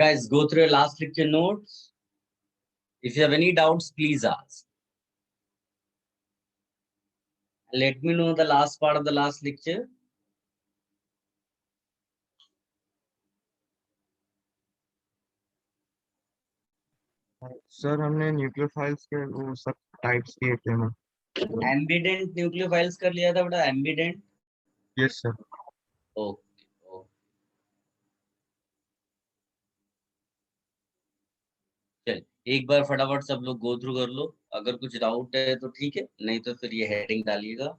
Guys, go through your last lecture notes. If you have any doubts, please ask. Let me know the last part of the last lecture. Sir हमने nucleophiles के वो सब types किए थे ना। Ambient nucleophiles कर लिया था बेटा, ambient. Yes sir. Okay okay, चल एक बार फटाफट सब लोग गो थ्रू कर लो। अगर कुछ डाउट है तो ठीक है, नहीं तो फिर ये हेडिंग डालिएगा।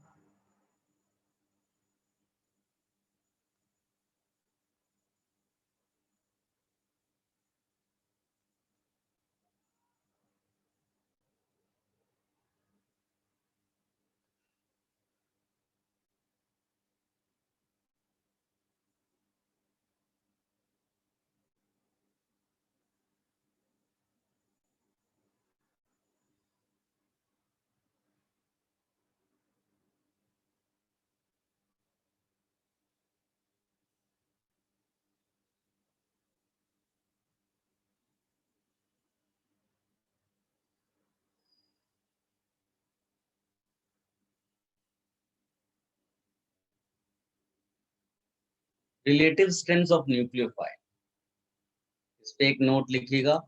रिलेटिव स्ट्रेंथ ऑफ न्यूक्लियोफाइल, इस पे एक नोट लिखिएगा।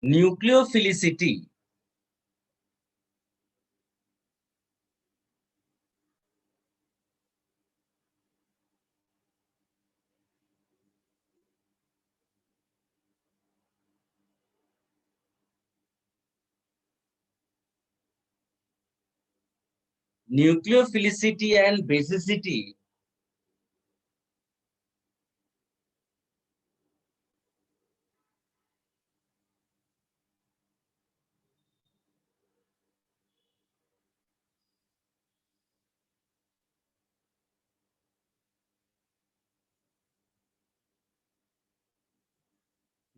Nucleophilicity nucleophilicity and basicity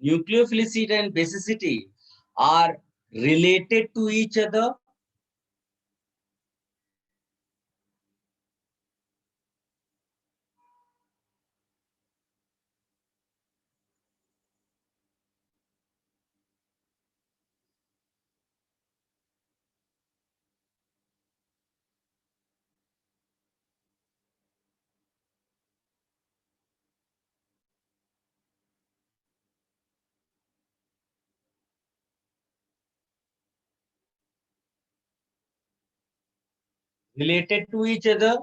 nucleophilicity and basicity are related to each other. Related to each other,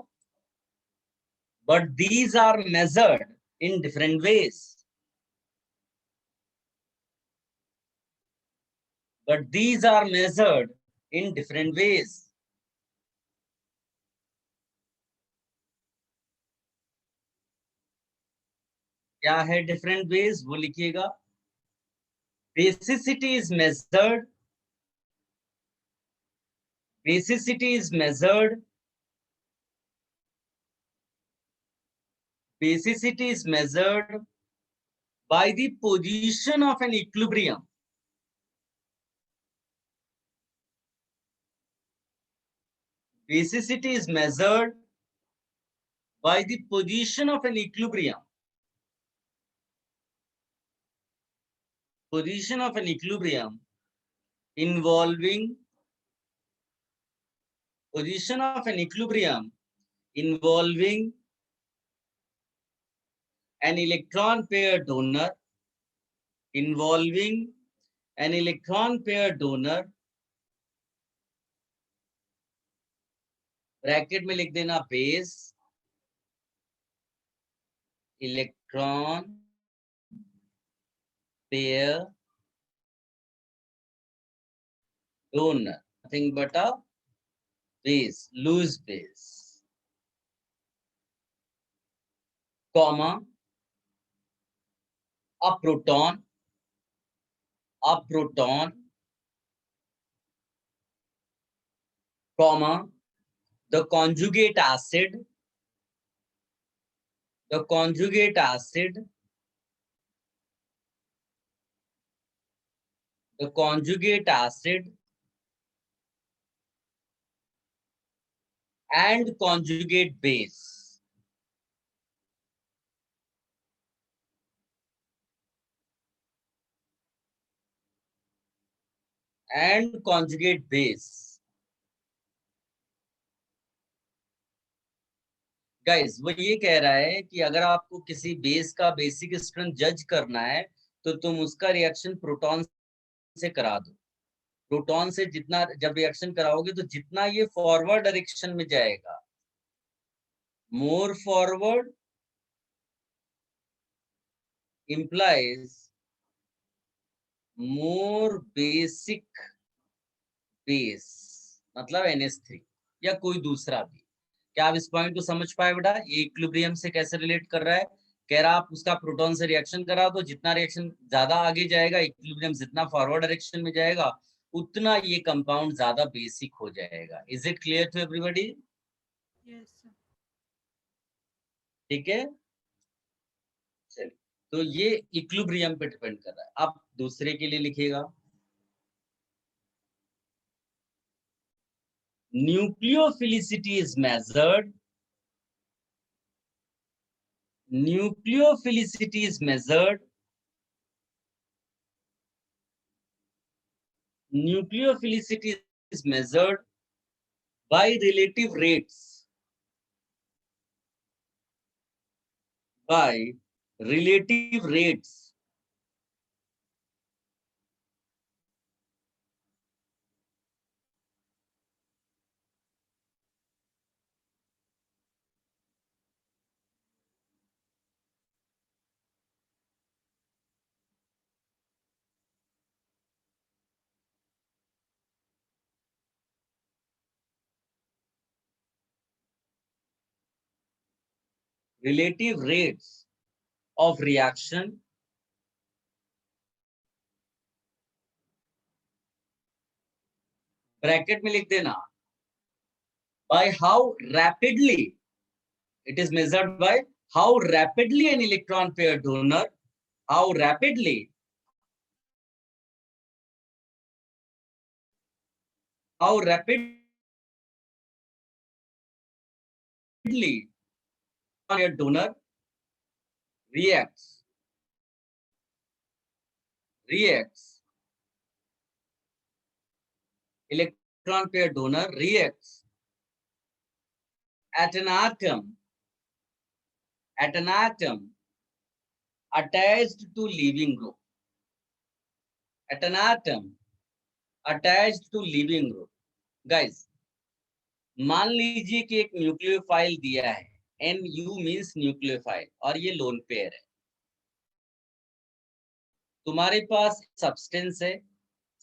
but these are measured in different ways. But these are measured in different ways. क्या है different ways, वो लिखिएगा। Basicity is measured. Basicity is measured. Basicity is measured by the position of an equilibrium. Basicity is measured by the position of an equilibrium. Position of an equilibrium involving position of an equilibrium involving an electron pair donor, involving an electron pair donor, bracket में लिख देना base, electron pair donor, nothing but a base, loose base, comma, a proton, comma, the conjugate acid, the conjugate acid, the conjugate acid, and conjugate base. And conjugate base. Guys वो ये कह रहा है कि अगर आपको किसी बेस का बेसिक स्ट्रेंथ जज करना है तो तुम उसका रिएक्शन प्रोटॉन से करा दो। प्रोटॉन से जितना जब रिएक्शन कराओगे तो जितना ये फॉरवर्ड डायरेक्शन में जाएगा, more forward implies more basic base, मतलब NH3 या कोई दूसरा भी। क्या आप इस पॉइंट को समझ पाए बेटा? ये इक्विलिब्रियम से कैसे रिलेट कर रहा है? कह रहा आप उसका प्रोटॉन से रिएक्शन करा दो, जितना रिएक्शन ज्यादा आगे जाएगा, इक्विलिब्रियम जितना फॉरवर्ड डायरेक्शन में जाएगा, उतना ये कंपाउंड ज्यादा बेसिक हो जाएगा। Is it clear to everybody? Yes sir. ठीक है, चलिए, तो ये इक्विलिब्रियम पे डिपेंड कर रहा है। अब दूसरे के लिए लिखिएगा, nucleophilicity is measured. Nucleophilicity is measured. Nucleophilicity is measured by relative rates. By relative rates. Relative rates of reaction bracket में लिख देना, by how rapidly it is measured, by how rapidly an electron pair donor, how rapidly a donor reacts electron pair donor reacts at an atom attached to leaving group, at an atom attached to leaving group. Guys, मान लीजिए कि एक nucleophile दिया है, NU means nucleophile, और ये lone pair है। तुम्हारे पास सब्सटेंस है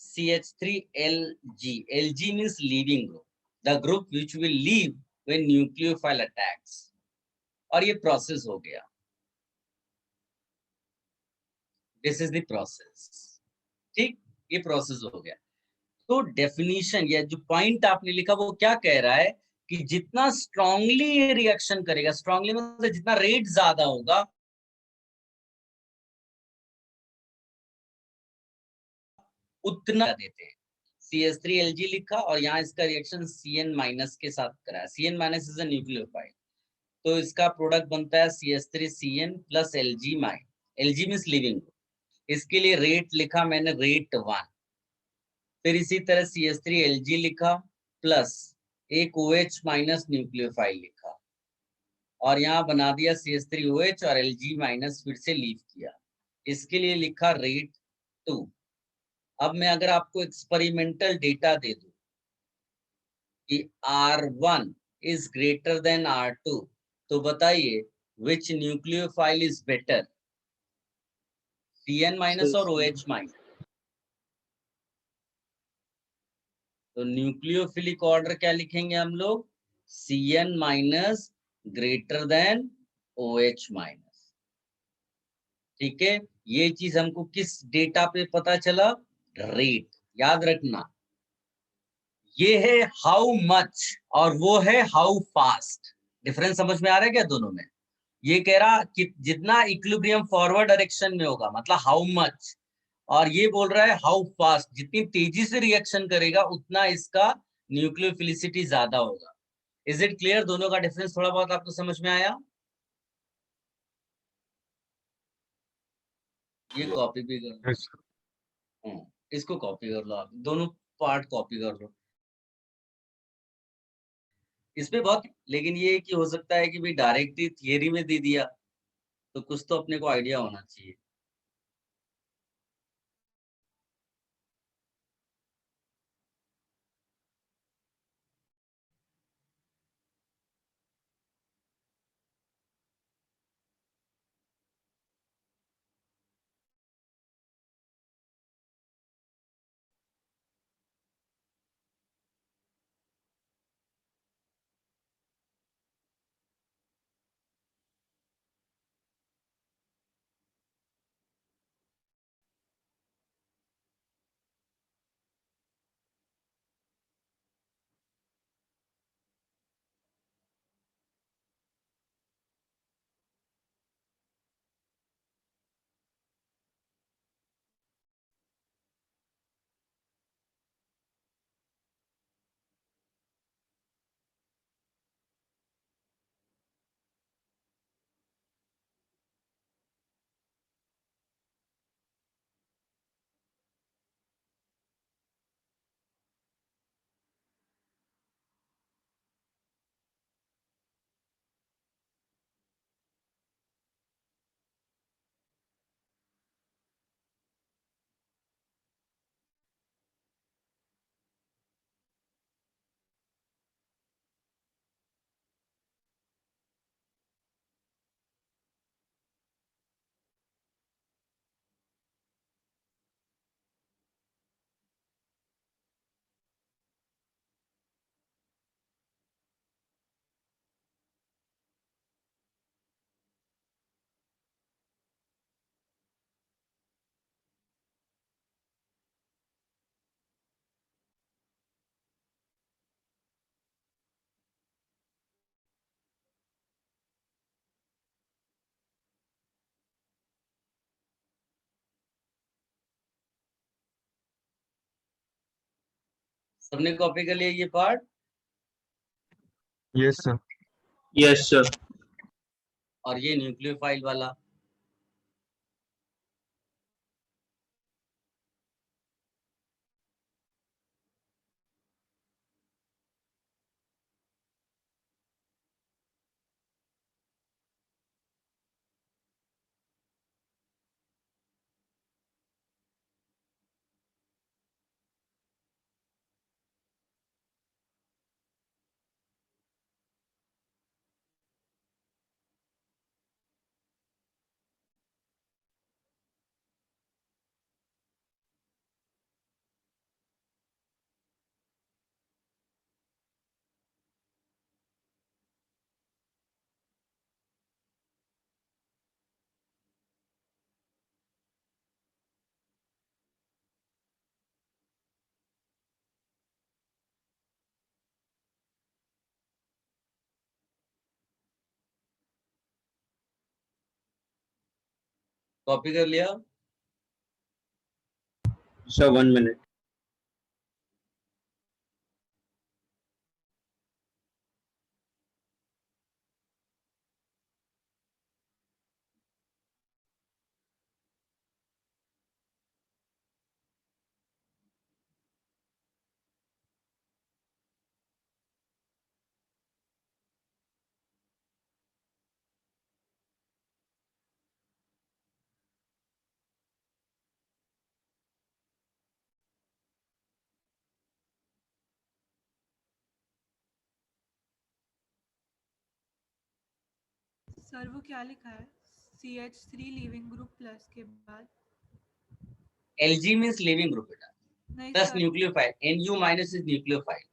CH3LG, LG means leaving group, the group which will leave when nucleophile attacks, और ये प्रोसेस हो गया। दिस इज द प्रोसेस, ठीक, ये प्रोसेस हो गया। तो डेफिनेशन या जो पॉइंट आपने लिखा वो क्या कह रहा है कि जितना स्ट्रांगली ये रिएक्शन करेगा, स्ट्रांगली मतलब जितना रेट ज्यादा होगा, उतना देते हैं। CH3LG लिखा और यहाँ इसका रिएक्शन CN माइनस के साथ करा है। CN minus is a nucleophile, तो इसका प्रोडक्ट बनता है CH3CN plus LG mine, LG means living. इसके लिए रेट लिखा मैंने, रेट 1। फिर इसी तरह CH3LG लिखा प्लस एक OH माइनस न्यूक्लियोफाइल लिखा, और यहाँ बना दिया CH3OH और LG माइनस फिर से लीव किया। इसके लिए लिखा रेट 2। अब मैं अगर आपको एक्सपेरिमेंटल डेटा दे दूं कि R1 is greater than R2, तो बताइए which nucleophile is better, CN minus और OH माइनस? तो न्यूक्लियोफिलिक ऑर्डर क्या लिखेंगे हम लोग? CN minus greater than OH minus. ठीक है, ये चीज हमको किस डेटा पे पता चला? रेट। याद रखना, ये है हाउ मच और वो है हाउ फास्ट। डिफरेंस समझ में आ रहा है क्या दोनों में? ये कह रहा कि जितना इक्विलिब्रियम फॉरवर्ड डायरेक्शन में होगा, मतलब हाउ मच, और ये बोल रहा है हाउ फास्ट, जितनी तेजी से रिएक्शन करेगा उतना इसका न्यूक्लियोफिलिसिटी ज्यादा होगा। Is it clear? दोनों का डिफरेंस थोड़ा बहुत आपको समझ में आया? ये कॉपी भी कर लो। yes, इसको कॉपी कर लो, आप दोनों पार्ट कॉपी कर लो। इसमें बहुत, लेकिन ये कि हो सकता है कि भाई डायरेक्ट ही थियरी में दे दिया, तो कुछ तो अपने को आइडिया होना चाहिए। सबने कॉपी कर लिया ये part? yes sir. Yes sir. और ये न्यूक्लियोफाइल वाला? कॉपी कर लिया? Sir 1 minute. सर वो क्या लिखा है CH3 लीविंग ग्रुप प्लस के बाद? Lg मींस लिविंग ग्रुप बेटा, नहीं plus sir, nucleophile, Nu minus is nucleophile.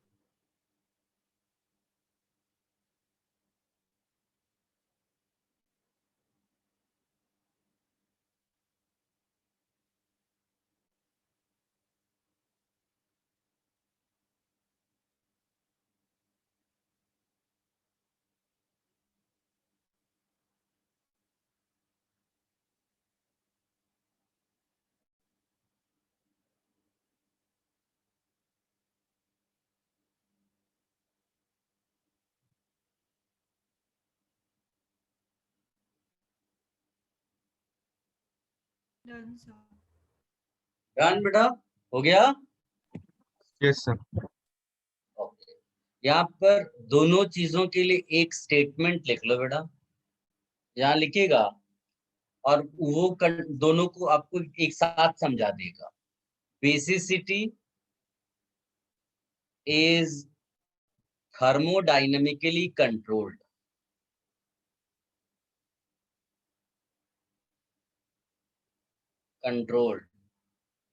Done, sir. Done बेटा, हो गया। Yes, sir. ओके, यहाँ पर दोनों चीजों के लिए एक स्टेटमेंट लिख लो बेटा, यहाँ लिखेगा और वो दोनों को आपको एक साथ समझा देगा। Basicity is thermodynamically controlled.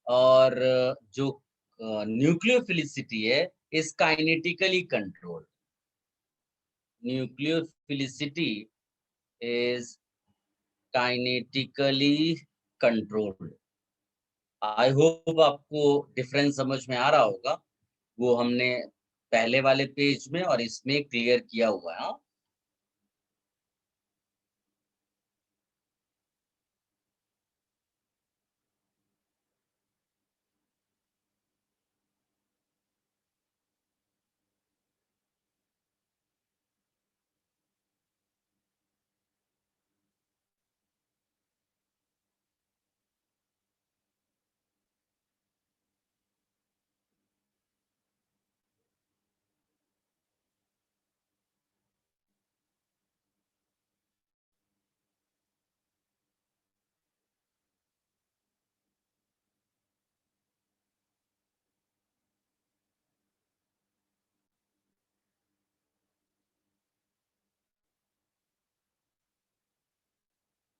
और जो न्यूक्लियोफिलिसिटी है is kinetically controlled. Nucleophilicity is kinetically controlled. I hope आपको डिफरेंस समझ में आ रहा होगा, वो हमने पहले वाले पेज में और इसमें क्लियर किया हुआ है।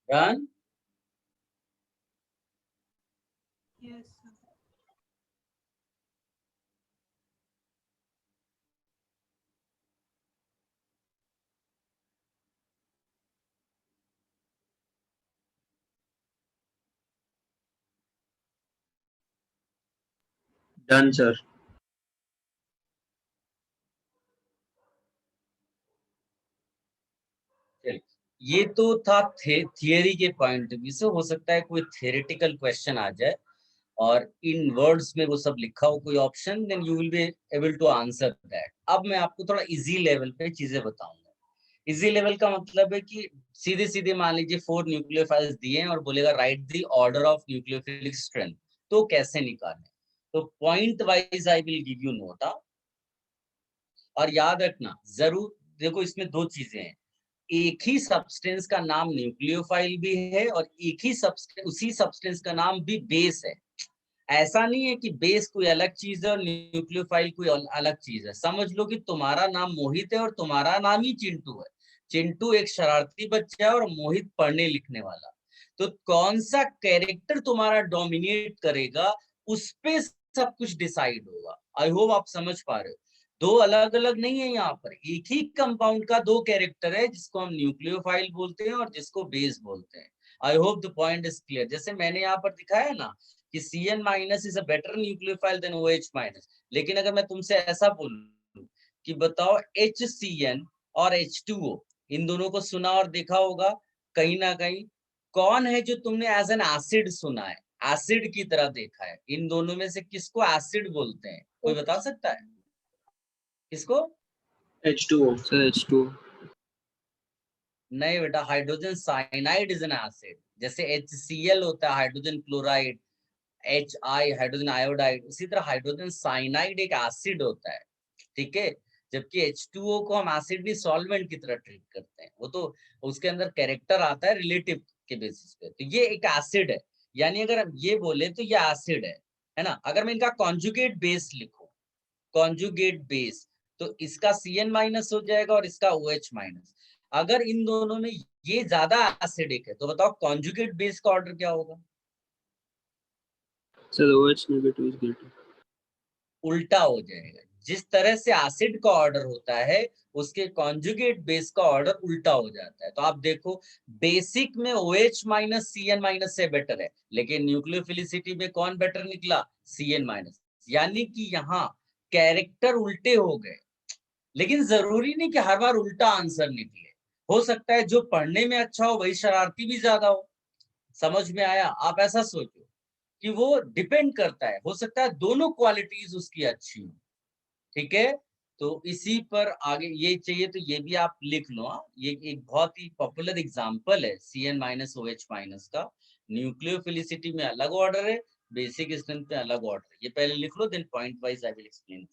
Done. Yes, sir. Done, sir. ये तो था थियरी के पॉइंट ऑफ व्यू से। हो सकता है कोई थियरेटिकल क्वेश्चन आ जाए और इन वर्ड्स में वो सब लिखा हो कोई option, then you will be able to answer that. अब मैं आपको थोड़ा इजी लेवल पे चीजें बताऊंगा। इजी लेवल का मतलब है कि सीधे सीधे मान लीजिए 4 न्यूक्लियोफाइल्स दिए हैं और बोलेगा right the order of nucleophilic strength, तो कैसे निकालें। तो point wise I will give you note. और याद रखना जरूर, देखो इसमें दो चीजें हैं, एक ही सब्सटेंस का नाम न्यूक्लियोफाइल भी है और एक ही उसी सब्सटेंस का नाम भी बेस है। ऐसा नहीं है कि बेस कोई अलग चीज है और न्यूक्लियोफाइल कोई अलग चीज है। समझ लो कि तुम्हारा नाम मोहित है और तुम्हारा नाम ही चिंटू है। चिंटू एक शरारती बच्चा है और मोहित पढ़ने लिखने वाला। तो कौन सा कैरेक्टर तुम्हारा डोमिनेट करेगा उस पे सब कुछ डिसाइड होगा। आई होप आप समझ पा रहे हो। दो अलग अलग नहीं है, यहाँ पर एक ही कंपाउंड का दो कैरेक्टर है, जिसको हम न्यूक्लियोफाइल बोलते हैं और जिसको बेस बोलते हैं। I hope the point is clear. जैसे मैंने यहाँ पर दिखाया ना कि Cn minus is a better nucleophile than OH minus. लेकिन अगर मैं तुमसे ऐसा बोलूं कि बताओ HCN और H2O, इन दोनों को सुना और देखा होगा कहीं ना कहीं। कौन है जो तुमने एज एन एसिड सुना है, एसिड की तरह देखा है? इन दोनों में से किसको एसिड बोलते हैं, कोई बता सकता है? किसको? H2O, sir. H2O. नहीं बेटा, hydrogen cyanide is an acid. जैसे HCl होता है hydrogen chloride, HI hydrogen iodide, उसी तरह हाइड्रोजन साइनाइड एक एसिड होता है। ठीक है, जबकि H2O को हम एसिड भी सॉल्वेंट की तरह ट्रीट करते हैं। वो तो उसके अंदर कैरेक्टर आता है रिलेटिव के बेसिस पे। तो ये एक एसिड है, यानी अगर हम ये बोले तो ये एसिड है ना। अगर मैं इनका कॉन्जुगेट बेस लिखूं, कॉन्जुगेट बेस, तो इसका Cn माइनस हो जाएगा और इसका OH माइनस। अगर इन दोनों में ये ज्यादा एसिडिक है तो बताओ कॉन्जुगेट बेस का ऑर्डर क्या होगा? Sir, OH negative is greater. उल्टा हो जाएगा। जिस तरह से एसिड का ऑर्डर होता है उसके कॉन्जुगेट बेस का ऑर्डर उल्टा हो जाता है। तो आप देखो बेसिक में OH माइनस Cn माइनस से बेटर है, लेकिन न्यूक्लियोफिलिसिटी में कौन बेटर निकला? Cn minus. यानी कि यहाँ कैरेक्टर उल्टे हो गए। लेकिन जरूरी नहीं कि हर बार उल्टा आंसर निकले। हो सकता है जो पढ़ने में अच्छा हो वही शरारती भी ज्यादा हो। समझ में आया? आप ऐसा सोचो कि वो डिपेंड करता है, हो सकता है दोनों क्वालिटीज उसकी अच्छी हो। ठीक है, तो इसी पर आगे ये चाहिए तो ये भी आप लिख लो। ये एक बहुत ही पॉपुलर एग्जांपल है CN माइनस OH माइनस का। न्यूक्लियोफिलिसिटी में अलग ऑर्डर है, बेसिक स्ट्रेंथ में अलग ऑर्डर है। ये पहले लिख लो, then point wise I will explain things.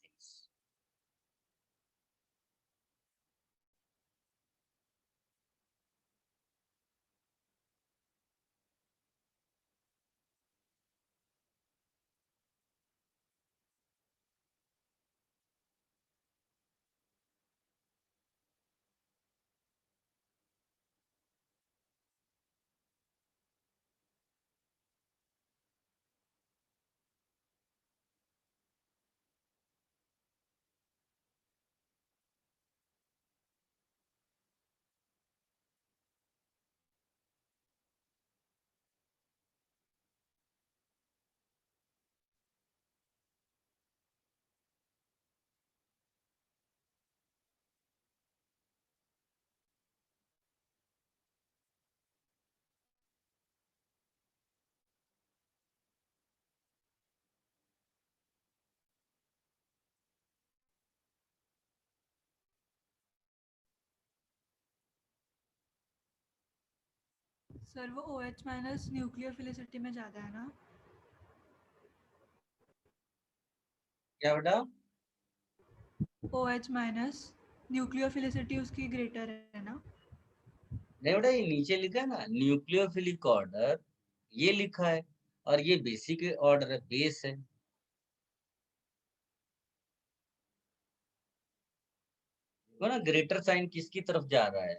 Sir वो OH माइनस न्यूक्लियोफिलिसिटी में ज़्यादा है ना? क्या बेटा? OH माइनस न्यूक्लियोफिलिसिटी उसकी ग्रेटर है ना? नहीं बेटा, ये नीचे लिखा है ना न्यूक्लियोफिलिक ऑर्डर, ये लिखा है, और ये बेसिक ऑर्डर है, बेस है। देखो ना ग्रेटर साइन किसकी तरफ जा रहा है।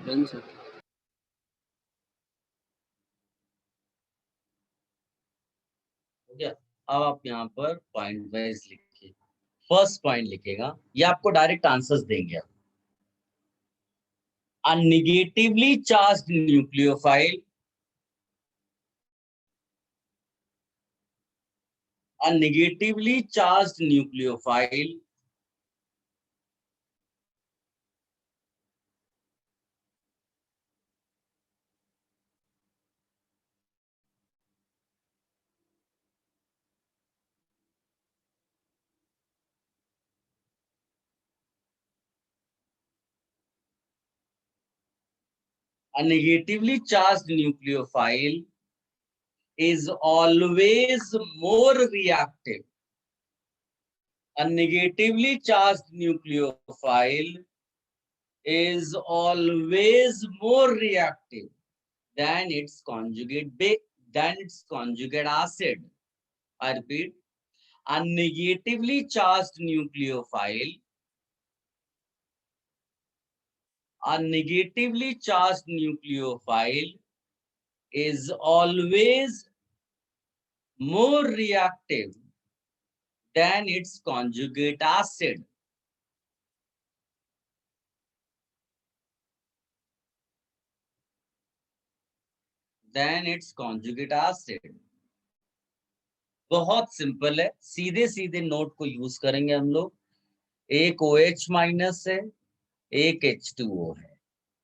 Done, sir. हो गया। अब आप यहाँ पर पॉइंट वाइज लिखिए। फर्स्ट पॉइंट लिखेगा, ये आपको डायरेक्ट आंसर्स देंगे। A negatively charged nucleophile, a negatively charged nucleophile a negatively charged nucleophile is always more reactive. A negatively charged nucleophile is always more reactive than its conjugate acid. I repeat, a negatively charged nucleophile, a negatively charged nucleophile is always more reactive than its conjugate acid. Than its conjugate acid. बहुत simple है, सीधे सीधे note को use करेंगे हम लोग। एक OH minus है, एक H2O है।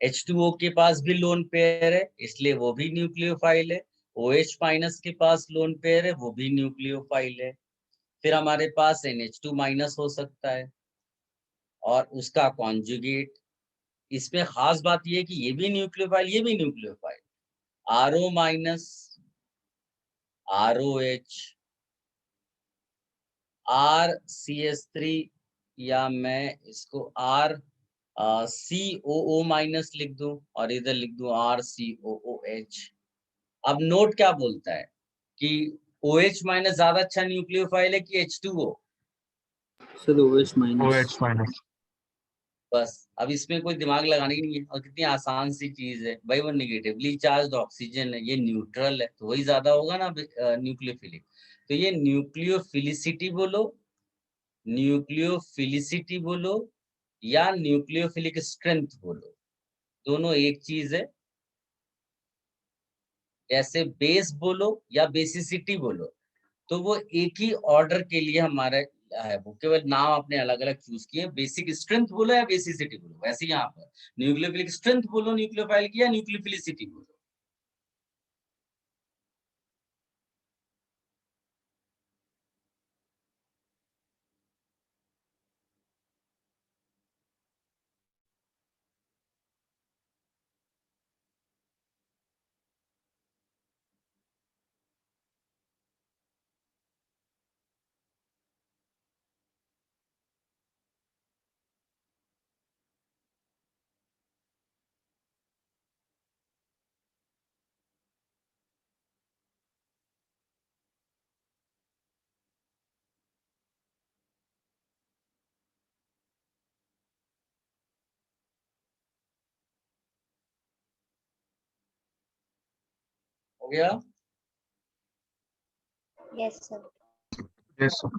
H2O के पास भी लोन पेयर है, इसलिए वो भी न्यूक्लियोफाइल है। OH माइनस के पास लोन पेयर है, वो भी न्यूक्लियोफाइल है। फिर हमारे पास NH2 माइनस हो सकता है और उसका कॉन्जुगेट। इसमें खास बात ये है कि ये भी न्यूक्लियोफाइल, ये भी nucleophile. RO minus, ROH, RCS3, या मैं इसको COO माइनस लिख दूं और इधर लिख दूं RCOOH। अब नोट क्या बोलता है कि OH माइनस ज्यादा अच्छा न्यूक्लियोफाइल है कि H2O? Sir, OH minus. OH minus. बस अब इसमें कोई दिमाग लगाने की नहीं है, और कितनी आसान सी चीज है भाई। वो निगेटिवली चार्ज ऑक्सीजन है, ये न्यूट्रल है, तो वही ज्यादा होगा ना न्यूक्लियोफिलिक। तो ये न्यूक्लियोफिलिसिटी बोलो, न्यूक्लियोफिलिसिटी बोलो या न्यूक्लियोफिलिक स्ट्रेंथ बोलो, दोनों एक चीज है। जैसे बेस बोलो या बेसिसिटी बोलो, तो वो एक ही ऑर्डर के लिए हमारा है, वो केवल नाम आपने अलग अलग चूज किए। बेसिक स्ट्रेंथ बोलो या बेसिसिटी बोलो, वैसे यहाँ पर न्यूक्लियोफिलिक स्ट्रेंथ बोलो न्यूक्लियोफाइल की, या न्यूक्लियोफिलिसिटी बोलो। हो गया? Yes, sir. Yes, sir.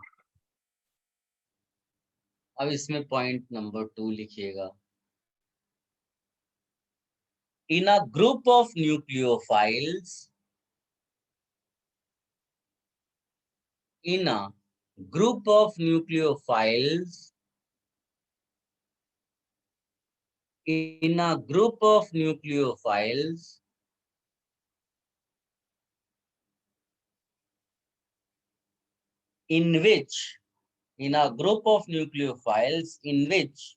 अब इसमें पॉइंट नंबर 2 लिखिएगा। In a group of nucleophiles, in a group of nucleophiles, in a group of nucleophiles, in which, in a group of nucleophiles in which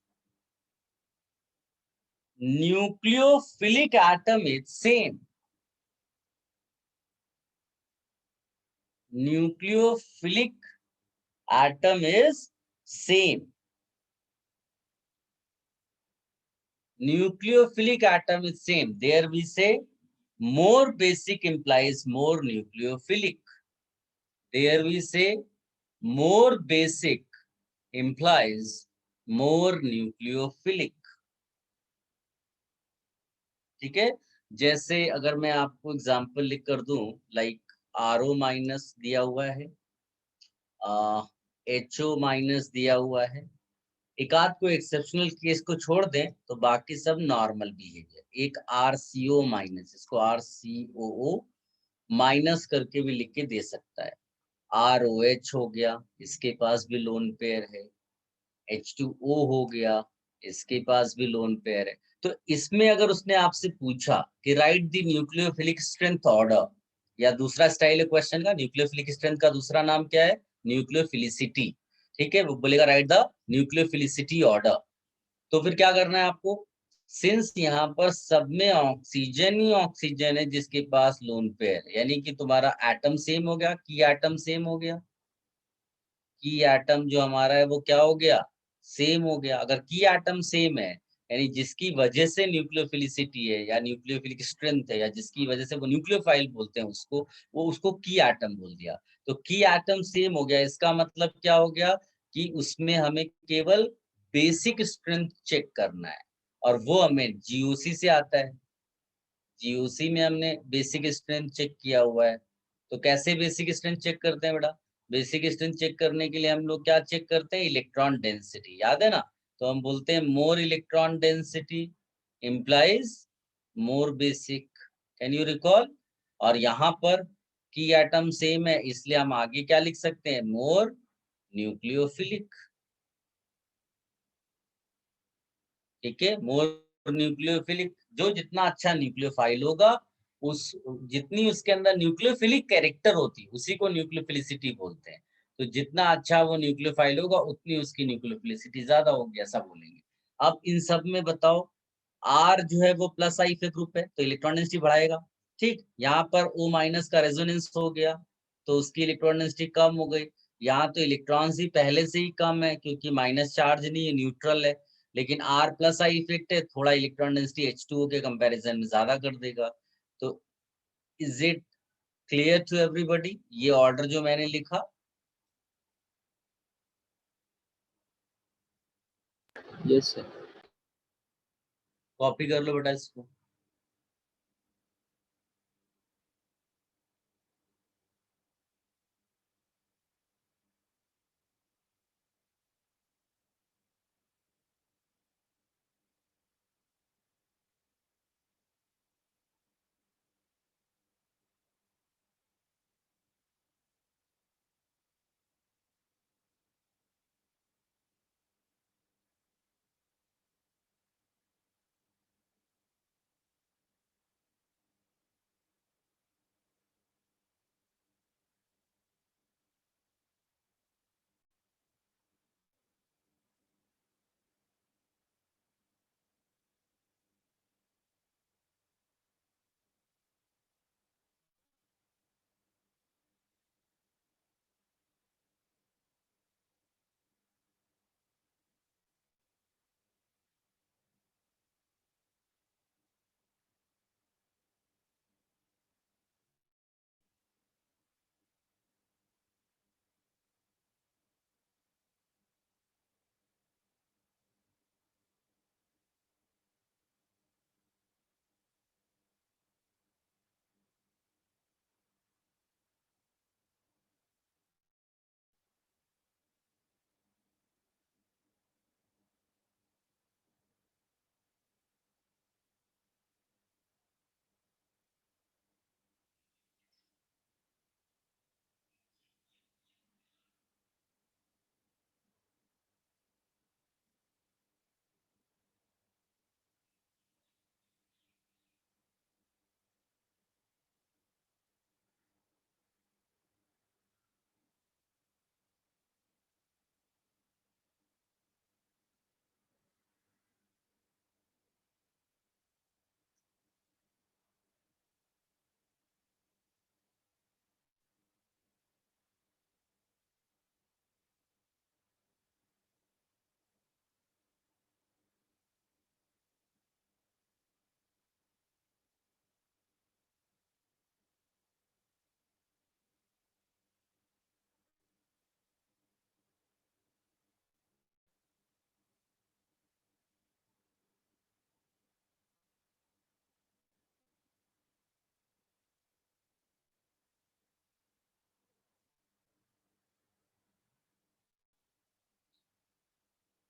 nucleophilic atom is same, nucleophilic atom is same, nucleophilic atom is same, there we say more basic implies more nucleophilic, there we say more basic implies more nucleophilic। ठीक है, जैसे अगर मैं आपको example लिख कर दूं, like RO minus दिया हुआ है, HO माइनस दिया हुआ है, एक आध को एक्सेप्शनल केस को छोड़ दें तो बाकी सब नॉर्मल बिहेवियर। एक RCO माइनस, इसको RCOO माइनस करके भी लिख के दे सकता है। ROH हो गया, इसके पास भी लोन पेयर है। H2O हो गया, इसके पास भी लोन पेयर है। तो इसमें अगर उसने आपसे पूछा कि right the nucleophilic strength order, या दूसरा स्टाइल है क्वेश्चन का, न्यूक्लियोफिलिक स्ट्रेंथ का दूसरा नाम क्या है? न्यूक्लियोफिलिसिटी। ठीक है, वो बोलेगा राइट द न्यूक्लियोफिलिसिटी ऑर्डर। तो फिर क्या करना है आपको? सिंस यहाँ पर सब में ऑक्सीजन ही ऑक्सीजन है जिसके पास लोन पेयर, यानी कि तुम्हारा एटम सेम हो गया, की एटम सेम हो गया, की एटम जो हमारा है वो क्या हो गया? सेम हो गया। अगर की एटम सेम है, यानी जिसकी वजह से न्यूक्लियोफिलिसिटी है या न्यूक्लियोफिलिक स्ट्रेंथ है, या जिसकी वजह से वो न्यूक्लियोफाइल बोलते हैं उसको, वो उसको की एटम बोल दिया। तो की एटम सेम हो गया, इसका मतलब क्या हो गया कि उसमें हमें केवल बेसिक स्ट्रेंथ चेक करना है, और वो हमें जीओसी से आता है। जीओसी में हमने बेसिक स्ट्रेंथ चेक किया हुआ है। तो कैसे बेसिक स्ट्रेंथ चेक करते हैं बेटा? बेसिक स्ट्रेंथ चेक करने के लिए हम लोग क्या चेक करते हैं? इलेक्ट्रॉन डेंसिटी, याद है ना? तो हम बोलते हैं more electron density implies more basic. Can you recall? और यहाँ पर की एटम सेम है, इसलिए हम आगे क्या लिख सकते हैं? मोर न्यूक्लियोफिलिक। ठीक है, मोर न्यूक्लियोफिलिक, जो जितना अच्छा न्यूक्लियोफाइल होगा, उस जितनी उसके अंदर न्यूक्लियोफिलिक कैरेक्टर होती उसी को न्यूक्लियोफिलिसिटी बोलते हैं। तो जितना अच्छा वो न्यूक्लियोफाइल होगा उतनी उसकी न्यूक्लियोफिलिसिटी ज्यादा होगी, ऐसा बोलेंगे। अब इन सब में बताओ, R जो है वो प्लस आई के ग्रुप है तो इलेक्ट्रॉन डेंसिटी बढ़ाएगा। ठीक, यहाँ पर O माइनस का रेजोनेंस हो गया तो उसकी इलेक्ट्रॉन डेंसिटी कम हो गई। यहाँ तो इलेक्ट्रॉन ही पहले से ही कम है क्योंकि माइनस चार्ज नहीं है, न्यूट्रल है। लेकिन R प्लस आई इफेक्ट है, थोड़ा इलेक्ट्रॉन डेंसिटी H2O के कंपैरिजन में ज्यादा कर देगा। तो is it clear to everybody ये ऑर्डर जो मैंने लिखा? Yes, sir. कॉपी कर लो बेटा इसको।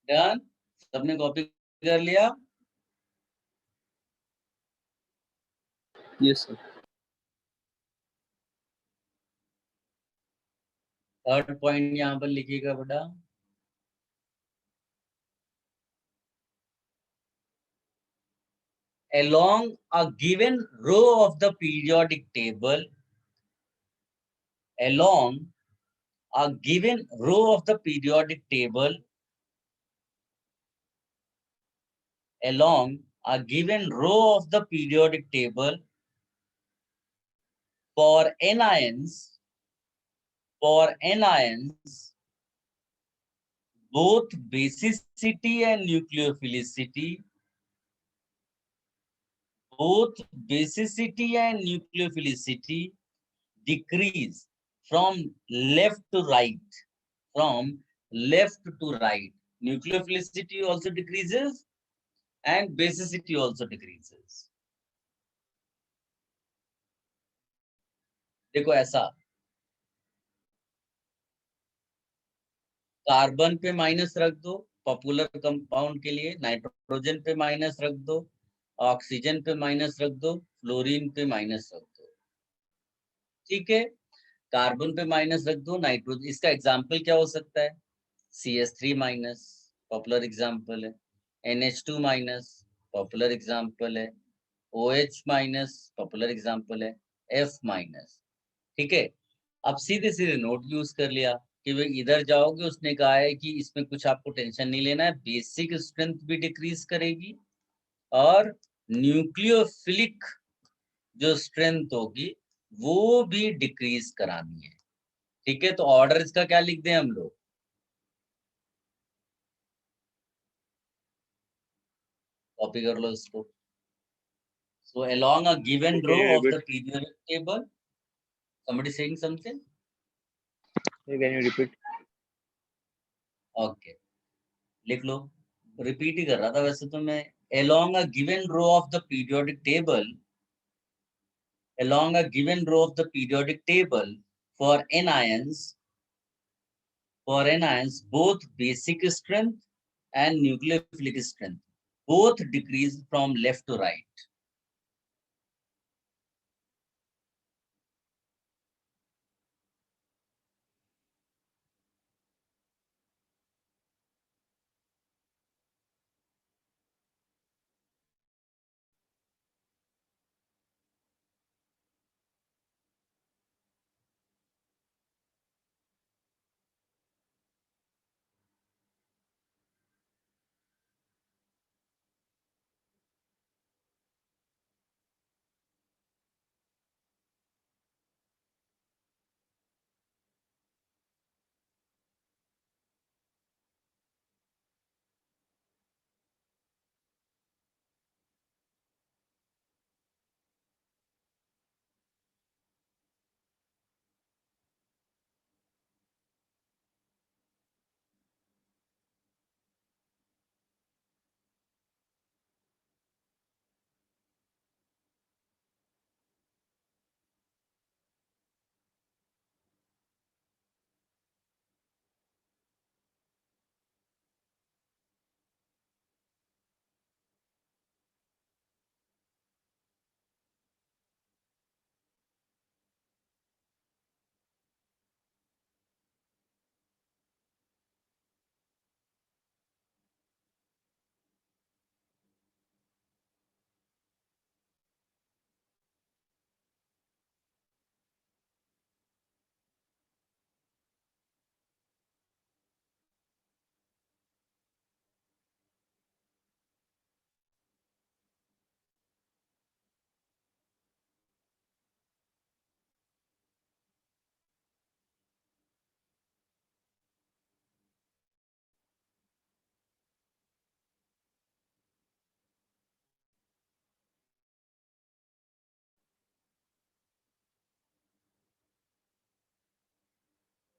डन, सबने कॉपी कर लिया? Yes, sir. थर्ड पॉइंट यहाँ पर लिखिएगा बेटा। Along a given row of the periodic table, along a given row of the periodic table, along a given row of the periodic table, for anions, both basicity and nucleophilicity, decrease from left to right, Nucleophilicity also decreases and basicity also decreases. देखो ऐसा, carbon पे minus रख दो popular compound के लिए, nitrogen पे minus रख दो, ऑक्सीजन पे माइनस रख दो, फ्लोरीन पे माइनस रख दो, ठीक है। कार्बन पे माइनस रख दो, नाइट्रोजन, इसका एग्जाम्पल क्या हो सकता है? CH3 माइनस, पॉपुलर एग्जाम्पल है। NH2 माइनस, पॉपुलर एग्जाम्पल है। OH माइनस, पॉपुलर एग्जाम्पल है। F माइनस, ठीक है। अब सीधे सीधे नोट यूज कर लिया कि वे इधर जाओगे, उसने कहा है कि इसमें कुछ आपको टेंशन नहीं लेना है, बेसिक स्ट्रेंथ भी डिक्रीज करेगी और न्यूक्लियोफिलिक जो स्ट्रेंथ होगी वो भी डिक्रीज करानी है, ठीक है। तो ऑर्डर इसका क्या लिख दें हम लोग? कॉपी कर लो इसको। So along a given Okay, row of but the periodic table, somebody saying something? can you repeat? Okay, लिख लो। रिपीट ही कर रहा था वैसे तो मैं। Along a given row of the periodic table, for anions, both basic strength and nucleophilic strength both decrease from left to right.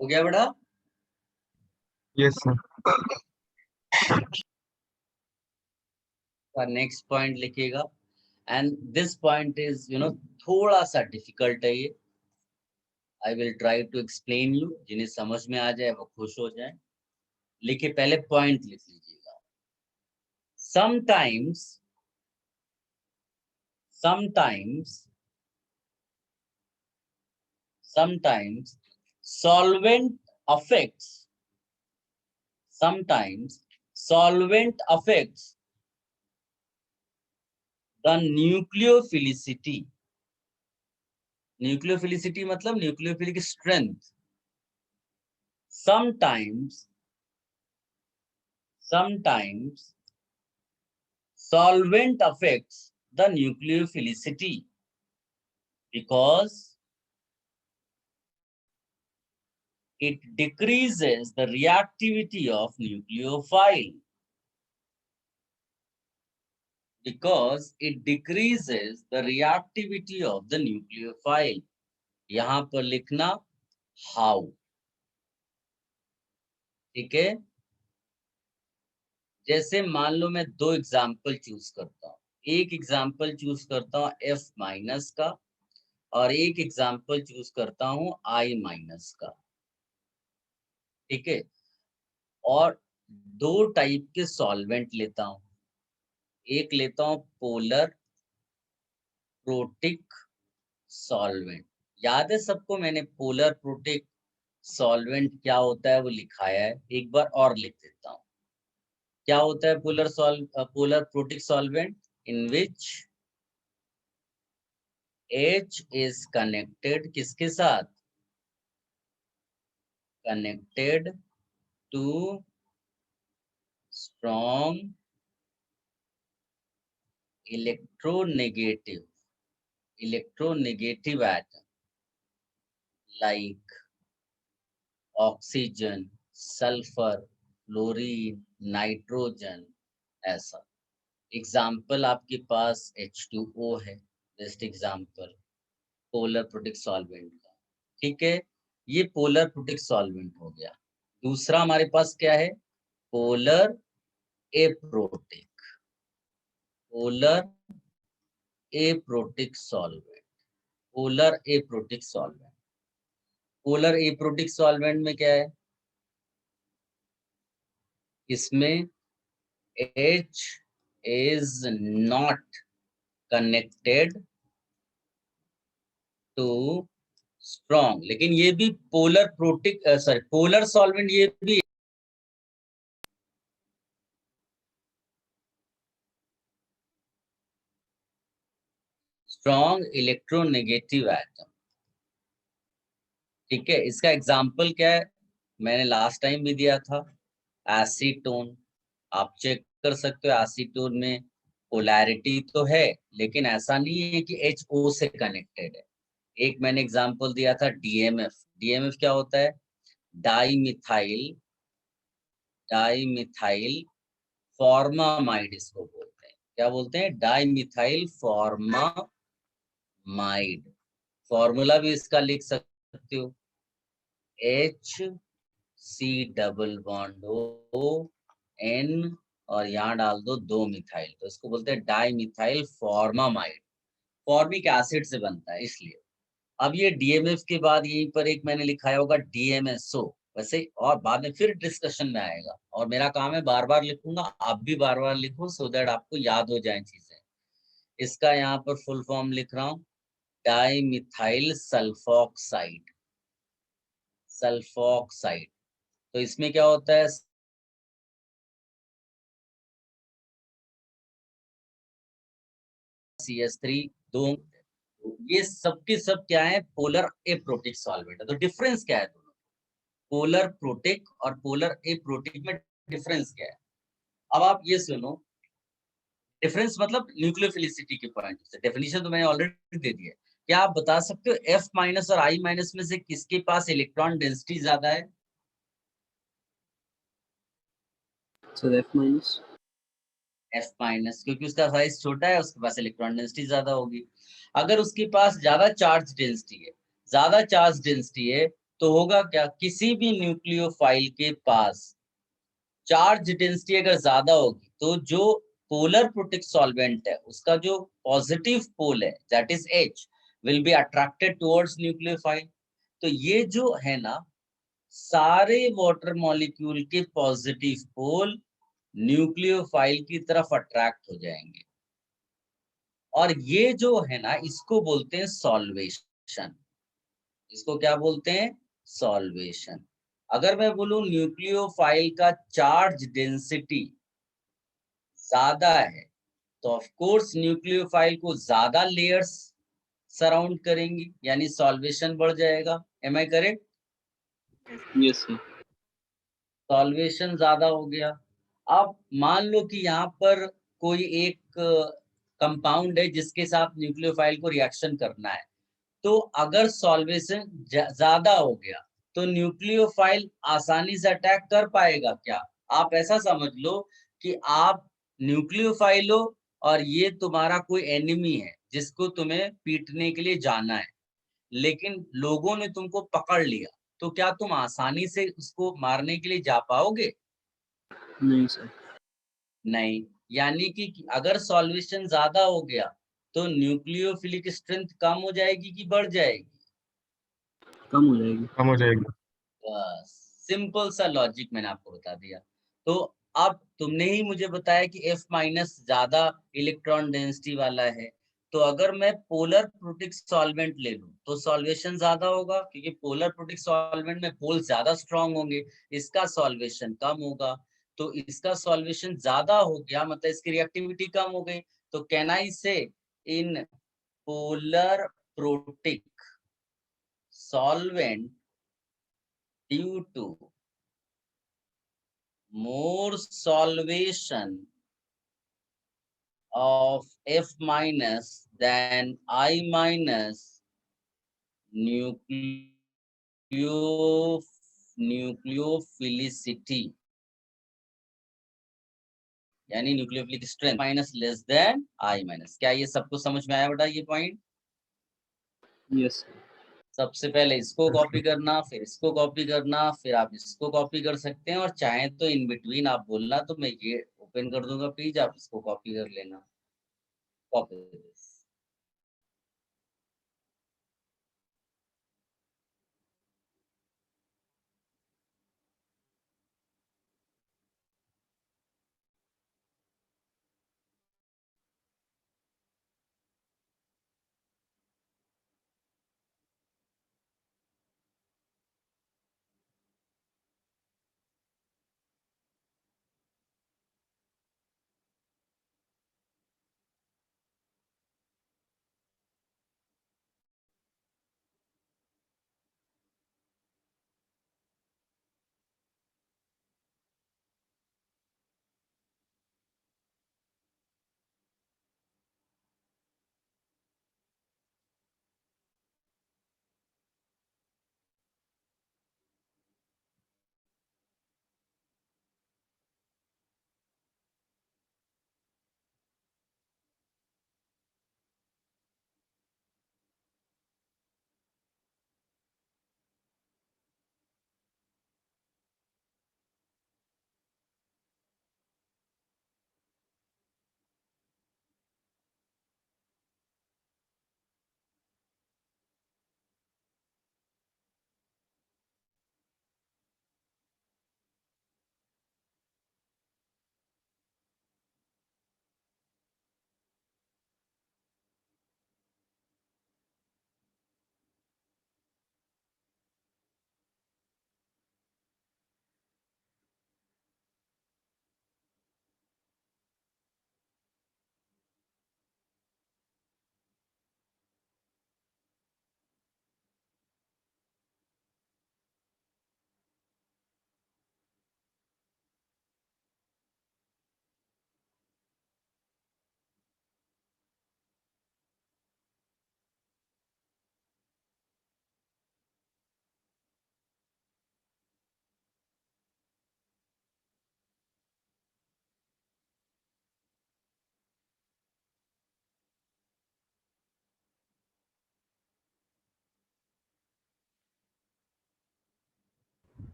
हो गया बेटा? Yes, sir. नेक्स्ट पॉइंट लिखिएगा, एंड दिस पॉइंट इज थोड़ा सा डिफिकल्ट है ये। I will try to explain you, जिन्हें समझ में आ जाए वो खुश हो जाए। लिखे पहले पॉइंट लिख लीजिएगा। sometimes solvent affects the nucleophilicity मतलब nucleophilic strength. sometimes solvent affects the nucleophilicity because it decreases the reactivity of nucleophile. यहां पर लिखना how, ठीक है। जैसे मान लो मैं दो एग्जाम्पल चूज करता हूं, एक एग्जाम्पल चूज करता हूं F माइनस का और एक एग्जाम्पल चूज करता हूं I माइनस का, ठीक है। और दो टाइप के सॉल्वेंट लेता हूं, एक लेता हूं पोलर प्रोटिक सॉल्वेंट। याद है सबको, मैंने पोलर प्रोटिक सॉल्वेंट क्या होता है वो लिखाया है, एक बार और लिख देता हूं। क्या होता है polar protic solvent? In which H is connected किसके साथ? Connected to strong electronegative atom like oxygen, sulfur, fluorine, nitrogen। ऐसा एग्जाम्पल आपके पास H2O है, best example polar protic solvent का, ठीक है। ये पोलर प्रोटिक सॉल्वेंट हो गया। दूसरा हमारे पास क्या है? Polar aprotic solvent. Polar aprotic solvent में क्या है? इसमें H is not connected to strong, लेकिन ये भी पोलर सॉल्वेंट, ये भी स्ट्रॉन्ग इलेक्ट्रोनेगेटिव एटम, ठीक है। इसका एग्जाम्पल क्या है? मैंने लास्ट टाइम भी दिया था, एसीटोन। आप चेक कर सकते हो, एसीटोन में पोलैरिटी तो है लेकिन ऐसा नहीं है कि HO से कनेक्टेड है। एक मैंने एग्जाम्पल दिया था DMF क्या होता है? डाइमिथाइल फॉर्मामाइड इसको बोलते हैं। क्या बोलते हैं? Dimethyl formamide. फॉर्मूला भी इसका लिख सकते हो, HC≡N और यहाँ डाल दो 2 मिथाइल, तो इसको बोलते हैं डाइमिथाइल फॉर्मामाइड। फॉर्मिक एसिड से बनता है इसलिए। अब ये DMF के बाद यहीं पर एक मैंने लिखाया होगा DMSO, वैसे और बाद में फिर डिस्कशन में आएगा, और मेरा काम है बार बार लिखूंगा, आप भी बार बार लिखो सो दैट आपको याद हो जाए चीजें। इसका यहाँ पर फुल फॉर्म लिख रहा हूँ, डाइमिथाइल सल्फॉक्साइड। तो इसमें क्या होता है? CH3 दो, ये सब के सब क्या है? पोलर एप्रोटिक सॉल्वेंट है। तो डिफरेंस क्या है दोनों? पोलर प्रोटिक और पोलर एप्रोटिक में डिफरेंस क्या है? अब आप ये सुनो, डिफरेंस मतलब न्यूक्लियोफिलिसिटी के पॉइंट से। डेफिनेशन तो मैंने ऑलरेडी दे दी है। क्या आप बता सकते हो F माइनस और I माइनस में से किसके पास इलेक्ट्रॉन डेंसिटी ज्यादा है? सर F माइनस, क्योंकि उसका साइज छोटा है, उसके पास इलेक्ट्रॉन डेंसिटी ज्यादा होगी। अगर उसके पास ज्यादा चार्ज डेंसिटी है तो होगा क्या? किसी भी न्यूक्लियोफाइल के पास चार्ज डेंसिटी अगर ज्यादा होगी तो जो पोलर प्रोटिक सॉल्वेंट है उसका जो पॉजिटिव पोल है that is H will be attracted towards nucleophile. तो ये जो है ना, सारे वाटर मॉलिक्यूल के पॉजिटिव पोल न्यूक्लियोफाइल की तरफ अट्रैक्ट हो जाएंगे, और ये जो है ना, इसको बोलते हैं सॉल्वेशन। इसको क्या बोलते हैं? सॉल्वेशन। अगर मैं बोलूं न्यूक्लियोफाइल का चार्ज डेंसिटी ज्यादा है, तो ऑफ कोर्स न्यूक्लियोफाइल को ज्यादा लेयर्स सराउंड करेंगी, यानी सॉल्वेशन बढ़ जाएगा। Am I correct? Yes, sir. Solvation ज्यादा हो गया। अब मान लो कि यहाँ पर कोई एक कंपाउंड है जिसके साथ न्यूक्लियोफाइल को रिएक्शन करना है, तो अगर सॉल्वेशन ज्यादा हो गया तो न्यूक्लियोफाइल आसानी से अटैक कर पाएगा क्या? आप ऐसा समझ लो कि आप न्यूक्लियोफाइल हो और ये तुम्हारा कोई एनिमी है जिसको तुम्हें पीटने के लिए जाना है, लेकिन लोगों ने तुमको पकड़ लिया, तो क्या तुम आसानी से उसको मारने के लिए जा पाओगे? नहीं सर। नहीं। यानी कि अगर सॉल्वेशन ज्यादा हो गया तो न्यूक्लियोफिलिक स्ट्रेंथ कम हो जाएगी कि बढ़ जाएगी? कम हो जाएगी। कम हो जाएगी। बस सिंपल सा लॉजिक मैंने आपको बता दिया। तो अब तुमने ही मुझे बताया कि F माइनस ज्यादा इलेक्ट्रॉन डेंसिटी वाला है, तो अगर मैं पोलर प्रोटिक सॉल्वेंट ले लूं तो सॉल्वेशन ज्यादा होगा, क्योंकि पोलर प्रोटिक सॉल्वेंट में पोल ज्यादा स्ट्रांग होंगे, इसका सॉल्वेशन कम होगा। तो इसका सॉल्वेशन ज्यादा हो गया मतलब इसकी रिएक्टिविटी कम हो गई। तो कैन आई से in polar protic solvent due to more solvation of F minus than I minus nucleophilicity, यानी nucleophilic strength minus less than I minus. क्या ये सबको समझ में आया बेटा ये पॉइंट? Yes, sir. सबसे पहले इसको कॉपी करना, फिर इसको कॉपी करना, फिर आप इसको कॉपी कर सकते हैं, और चाहे तो इन बिटवीन आप बोलना तो मैं ये ओपन कर दूंगा पेज, आप इसको कॉपी कर लेना। कॉपी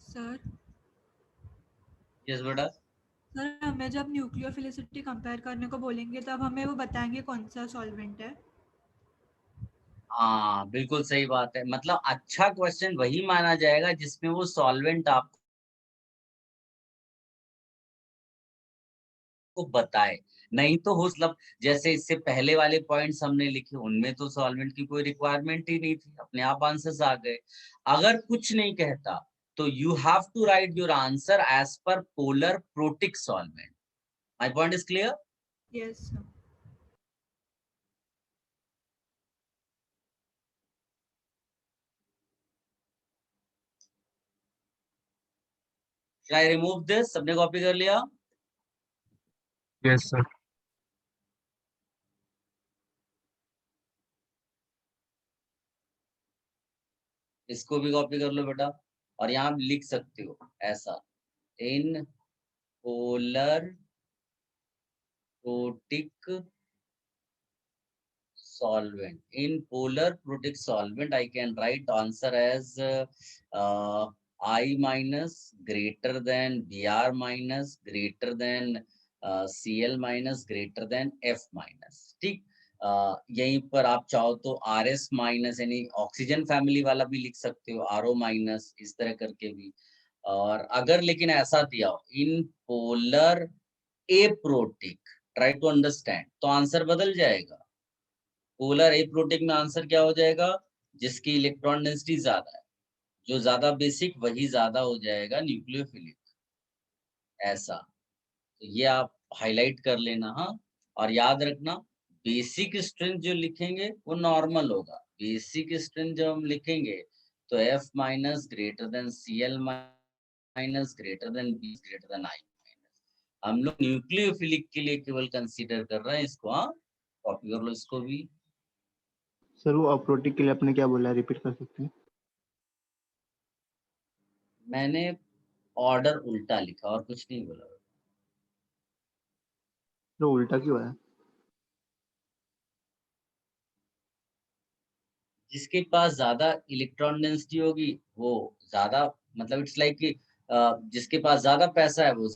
सर यस बेटा। सर हमें जब न्यूक्लियोफिलिसिटी कंपेयर करने को बोलेंगे तब हमें वो बताएंगे कौन सा सॉल्वेंट है? हाँ बिल्कुल सही बात है, मतलब अच्छा क्वेश्चन वही माना जाएगा जिसमें वो सॉल्वेंट आपको बताए। नहीं तो हो मतलब जैसे इससे पहले वाले पॉइंट्स हमने लिखे उनमें तो सॉल्वेंट की कोई रिक्वायरमेंट ही नहीं थी, अपने आप आंसर्स आ गए। अगर कुछ नहीं कहता तो you have to write your answer as per polar protic solvent. My point is clear? Yes, sir. Shall I remove this? सबने कॉपी कर लिया? Yes, sir. इसको भी कॉपी कर लो बेटा, और यहाँ लिख सकते हो ऐसा, in polar protic solvent. In polar protic solvent, I can write answer as I minus greater than Br minus greater than Cl minus greater than F minus. ठीक, यहीं पर आप चाहो तो RS माइनस यानी ऑक्सीजन फैमिली वाला भी लिख सकते हो, RO माइनस इस तरह करके भी। और अगर लेकिन ऐसा दिया हो in polar aprotic, try to understand, तो आंसर बदल जाएगा। पोलर एप्रोटिक में आंसर क्या हो जाएगा? जिसकी इलेक्ट्रॉन डेंसिटी ज्यादा है, जो ज्यादा बेसिक वही ज्यादा हो जाएगा न्यूक्लियोफिलिक, ऐसा। तो ये आप हाईलाइट कर लेना। हाँ, और याद रखना बेसिक स्ट्रेंथ जो लिखेंगे वो नॉर्मल होगा। बेसिक स्ट्रेंथ जब हम लिखेंगे तो F minus greater then Cl minus greater then B greater than I minus. हम लोग न्यूक्लियोफिलिक के लिए केवल कंसीडर कर रहे हैं इसको। हाँ, कॉपी कर लो इसको भी। सर वो अप्रोटिक के लिए आपने क्या बोला, रिपीट कर सकते हैं? मैंने ऑर्डर उल्टा लिखा और कुछ नहीं बोला। तो उल्टा क्यों है? जिसके पास ज्यादा इलेक्ट्रॉन डेंसिटी होगी वो ज्यादा, मतलब इट्स लाइक कि जिसके पास ज्यादा पैसा है वो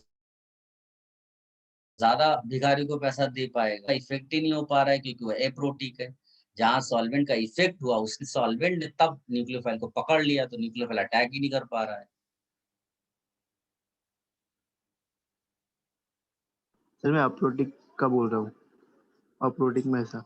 ज्यादा भिखारी को पैसा दे पाएगा। इफेक्ट ही नहीं हो पा रहा है क्योंकि वो एप्रोटिक है। जहां सॉल्वेंट का इफेक्ट हुआ उसने सॉल्वेंट ने तब न्यूक्लियोफाइल को पकड़ लिया, तो न्यूक्लियोफाइल अटैक ही नहीं कर पा रहा है। सर मैं अप्रोटिक का बोल रहा हूँ, अप्रोटिक में ऐसा।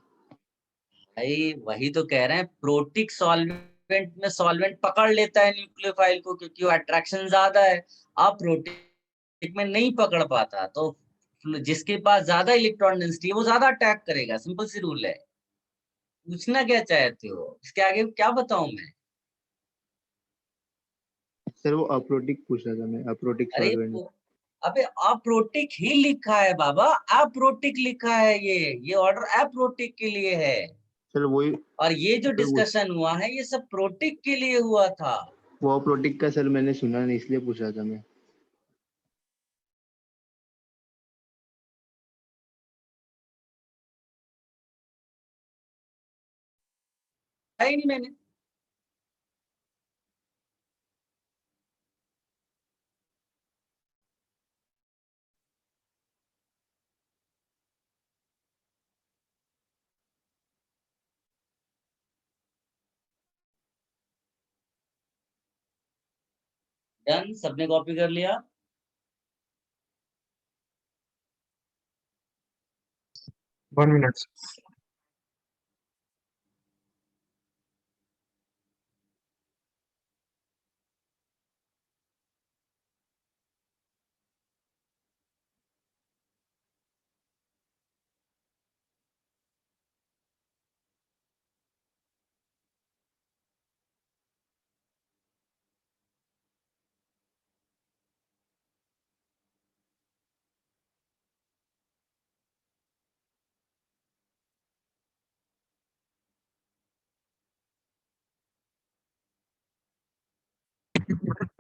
भाई वही तो कह रहे हैं, प्रोटिक सॉल्वेंट में सॉल्वेंट पकड़ लेता है न्यूक्लियोफाइल को क्योंकि वो अट्रैक्शन ज्यादा है। अप्रोटिक में नहीं पकड़ पाता, तो जिसके पास ज्यादा इलेक्ट्रॉन डेंसिटी है वो ज्यादा अटैक करेगा। सिंपल सी रूल है। पूछना क्या चाहते हो, इसके आगे क्या बताऊं मैं? सर वो अप्रोटिक पूछ रहा था मैं, अप्रोटिक अरे सॉल्वेंट। अबे अप्रोटिक ही लिखा है बाबा, अप्रोटिक लिखा है। ये ऑर्डर अप्रोटिक के लिए है। सर वही, और ये जो सर डिस्कशन हुआ है ये सब प्रोटिक के लिए हुआ था। वो अप्रोटिक का सर मैंने सुना नहीं, इसलिए पूछ रहा था मैं। है ही नहीं मैंने। डन, सबने कॉपी कर लिया? 1 minute.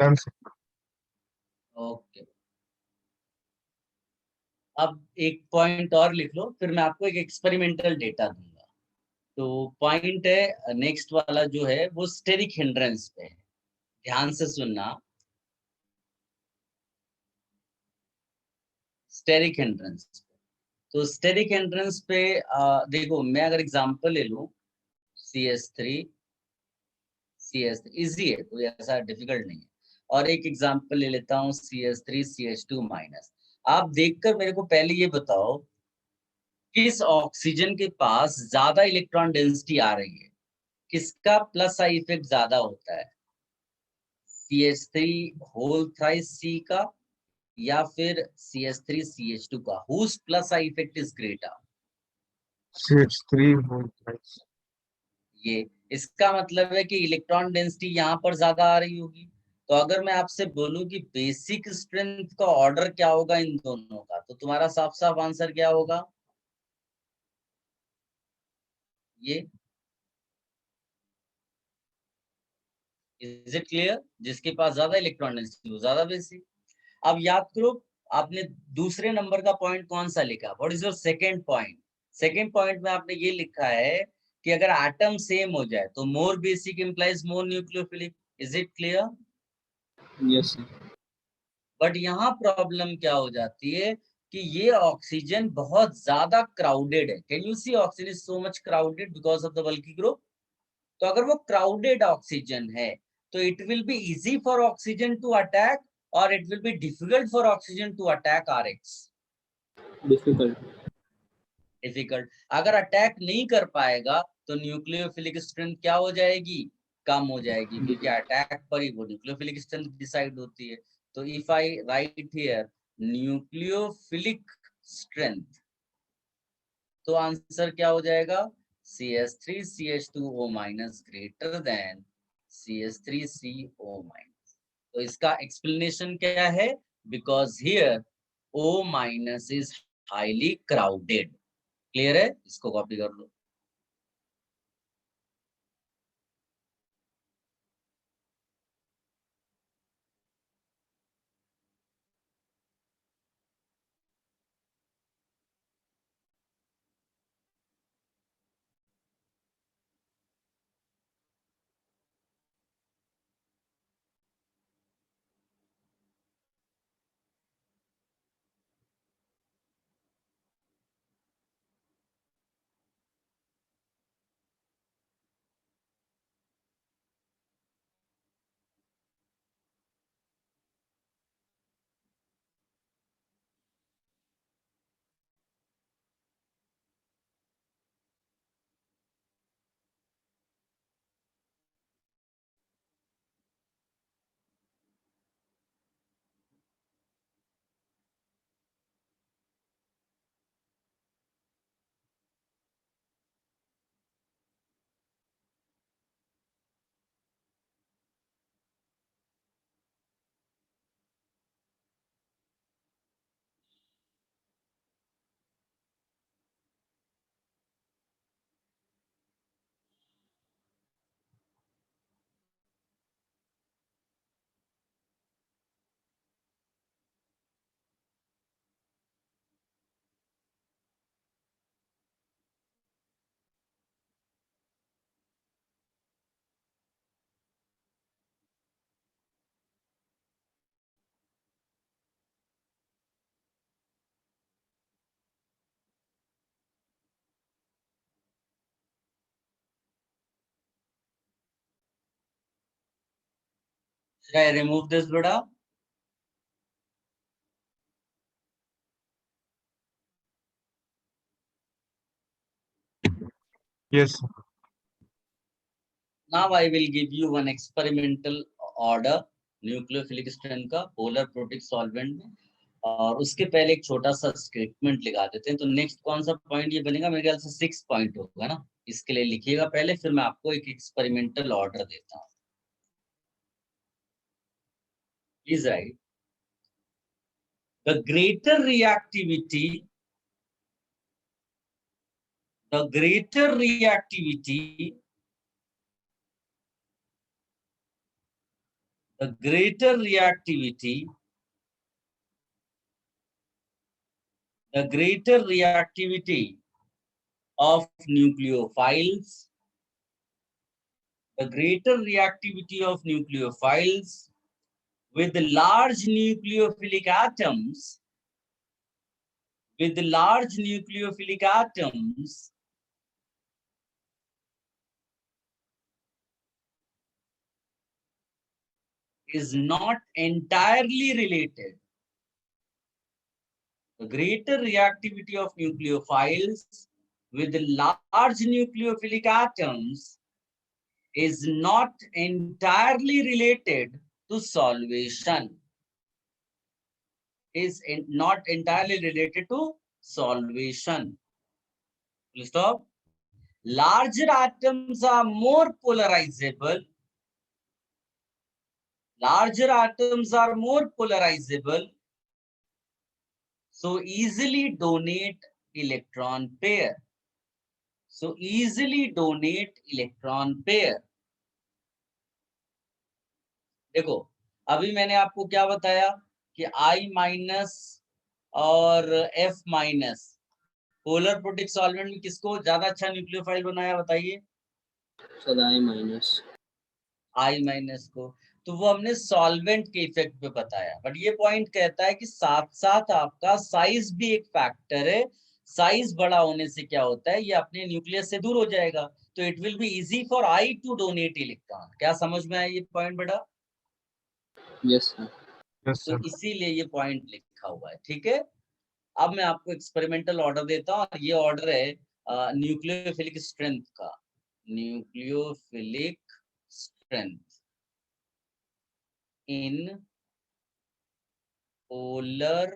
Done, sir. ओके, अब एक पॉइंट और लिख लो, फिर मैं आपको एक एक्सपेरिमेंटल डेटा दूंगा। तो पॉइंट है नेक्स्ट वाला जो है वो स्टेरिक हिंड्रेंस पे है। ध्यान से सुनना, स्टेरिक हिंड्रेंस। तो स्टेरिक हिंड्रेंस पे देखो, मैं अगर एग्जांपल ले लूं, CH3 इजी है, कोई ऐसा डिफिकल्ट नहीं है। और एक एग्जांपल ले लेता हूँ CH3 CH2 माइनस। आप देखकर मेरे को पहले ये बताओ किस ऑक्सीजन के पास ज्यादा इलेक्ट्रॉन डेंसिटी आ रही है, किसका प्लस आई इफेक्ट ज्यादा होता है, CH3 होल थ्राइस C का या फिर CH3 CH2 का? Whose plus I effect is greater? CH3 whole price. ये इसका मतलब है कि इलेक्ट्रॉन डेंसिटी यहाँ पर ज्यादा आ रही होगी। तो अगर मैं आपसे बोलूं कि बेसिक स्ट्रेंथ का ऑर्डर क्या होगा इन दोनों का, तो तुम्हारा साफ साफ आंसर क्या होगा? ये इज इट क्लियर? जिसके पास ज्यादा इलेक्ट्रॉन डेंसिटी वो ज्यादा बेसिक। अब याद करो आपने दूसरे नंबर का पॉइंट कौन सा लिखा, what is your second point? Second point में आपने ये लिखा है कि अगर एटम सेम हो जाए तो मोर basic implies more nucleophilic. Is it clear? Yes, sir. But यहाँ प्रॉब्लम क्या हो जाती है कि ये ऑक्सीजन बहुत ज्यादा क्राउडेड है। Can you see oxygen is so much crowded because of the bulky group? तो अगर वो क्राउडेड ऑक्सीजन है तो it will be easy for oxygen to attack और it will be difficult for oxygen to attack RX. Difficult. Difficult. अगर attack नहीं कर पाएगा तो न्यूक्लियोफिलिक स्ट्रेंथ क्या हो जाएगी? कम हो जाएगी, क्योंकि अटैक पर ही वो न्यूक्लियोफिलिक स्ट्रेंथ डिसाइड होती है। तो if I right here nucleophilic strength, तो आंसर क्या हो जाएगा? CH3 CH2O minus greater then CH3 CO minus. तो इसका एक्सप्लेनेशन क्या है? Because here O minus is highly crowded. Clear है? इसको कॉपी कर लो। Should I remove this beta? Yes, sir. Now I will give you one experimental order nucleophilic strength का polar protic solvent में, और उसके पहले एक छोटा सा स्टेटमेंट लगा देते हैं। तो नेक्स्ट कौन सा पॉइंट ये बनेगा? मेरे ख्याल से 6 पॉइंट होगा ना। इसके लिए लिखिएगा पहले, फिर मैं आपको एक एक्सपेरिमेंटल ऑर्डर देता हूँ। Please right the greater reactivity the greater reactivity the greater reactivity the greater reactivity of nucleophiles the greater reactivity of nucleophiles with large nucleophilic atoms with large nucleophilic atoms is not entirely related. The greater reactivity of nucleophiles with large nucleophilic atoms is not entirely related to solvation. Not entirely related to solvation. Full stop. Larger atoms are more polarizable. Larger atoms are more polarizable, so easily donate electron pair. So easily donate electron pair. देखो अभी मैंने आपको क्या बताया कि I minus और F minus polar protic solvent में किसको ज्यादा अच्छा न्यूक्लियोफाइल बनाया बताइए? Sir I minus. I minus को, तो वो हमने सॉल्वेंट के इफेक्ट पे बताया। बट ये पॉइंट कहता है कि साथ साथ आपका साइज भी एक फैक्टर है। साइज बड़ा होने से क्या होता है, ये अपने न्यूक्लियस से दूर हो जाएगा, तो it will be easy for I to donate electron. क्या समझ में आया ये पॉइंट बेटा? Yes sir. Yes, तो sir. इसीलिए ये पॉइंट लिखा हुआ है, ठीक है। अब मैं आपको एक्सपेरिमेंटल ऑर्डर देता हूँ, और ये ऑर्डर है न्यूक्लियोफिलिक स्ट्रेंथ का। Nucleophilic strength in polar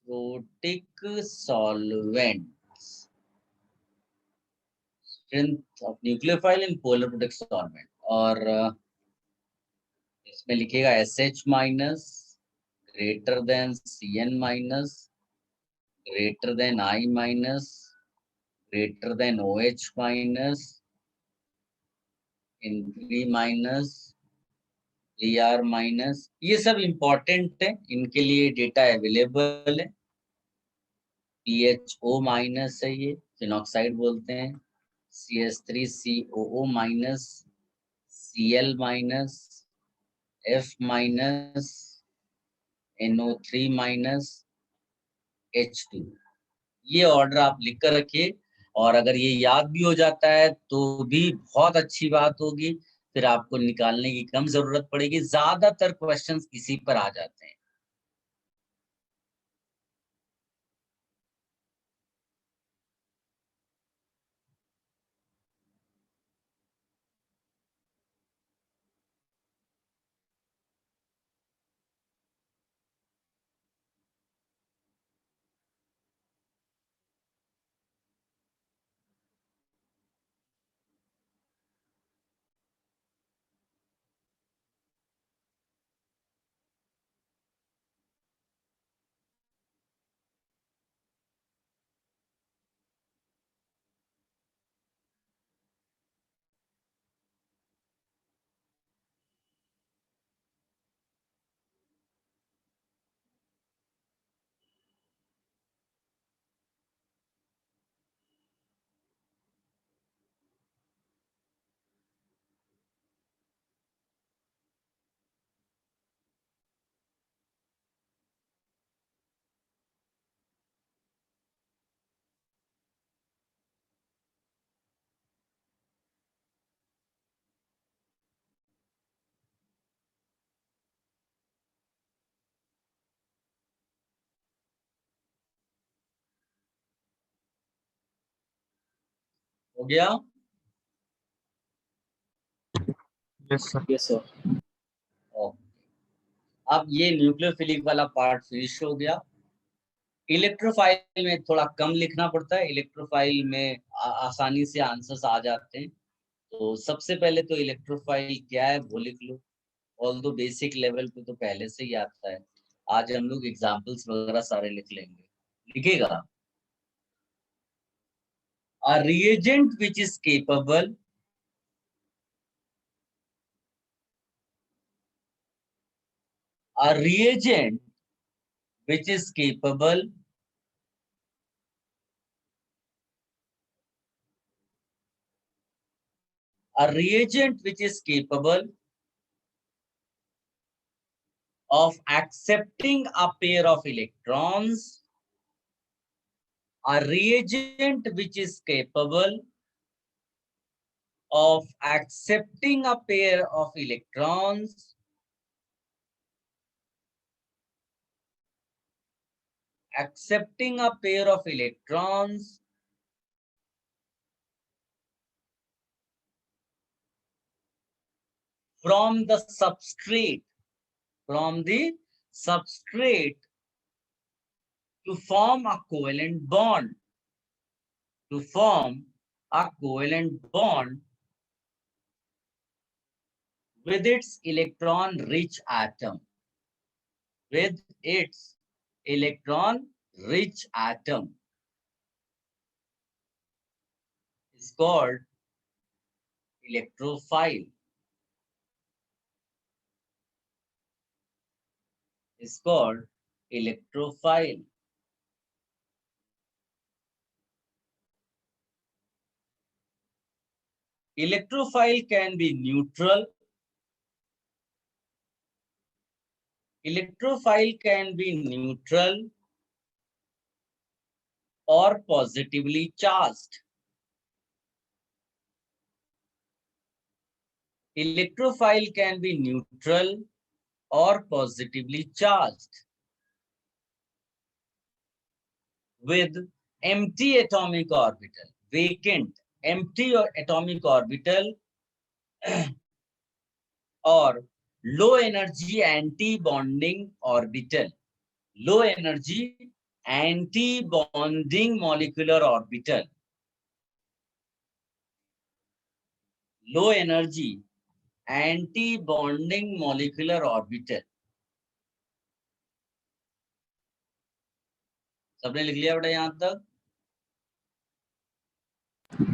protic solvents. Strength of nucleophile in polar protic solvent, और इसमें लिखेगा SH minus greater then CN minus greater than I minus, greater than OH minus, N3 minus, Br minus। ये सब important है, इनके लिए data available है। PHO minus है, ये फिनॉक्साइड बोलते हैं। CH3COO minus, Cl minus, F minus, NO3 minus, H2। ये ऑर्डर आप लिख कर रखिए, और अगर ये याद भी हो जाता है तो भी बहुत अच्छी बात होगी, फिर आपको निकालने की कम जरूरत पड़ेगी। ज्यादातर क्वेश्चंस इसी पर आ जाते हैं। हो गया? Yes, sir. Yes sir. Okay, अब ये न्यूक्लियोफिलिक वाला पार्ट फिनिश हो गया। इलेक्ट्रोफाइल में थोड़ा कम लिखना पड़ता है। इलेक्ट्रोफाइल में आसानी से आंसर्स आ जाते हैं। तो सबसे पहले तो इलेक्ट्रोफाइल क्या है वो लिख लो। ऑल्दो बेसिक लेवल पे तो पहले से ही आता है। आज हम लोग एग्जांपल्स वगैरह सारे लिख लेंगे। लिखेगा a reagent which is capable a reagent which is capable a reagent which is capable of accepting a pair of electrons, a reagent which is capable of accepting a pair of electrons accepting a pair of electrons from the substrate to form a covalent bond with its electron rich atom is called electrophile. Electrophile can be neutral. Or positively charged. Electrophile can be neutral or positively charged with empty atomic orbital, vacant, empty or atomic orbital or low energy anti-bonding orbital. Low energy anti-bonding molecular orbital. Low energy anti-bonding molecular orbital. सबने लिख लिया बेटा यहां तक?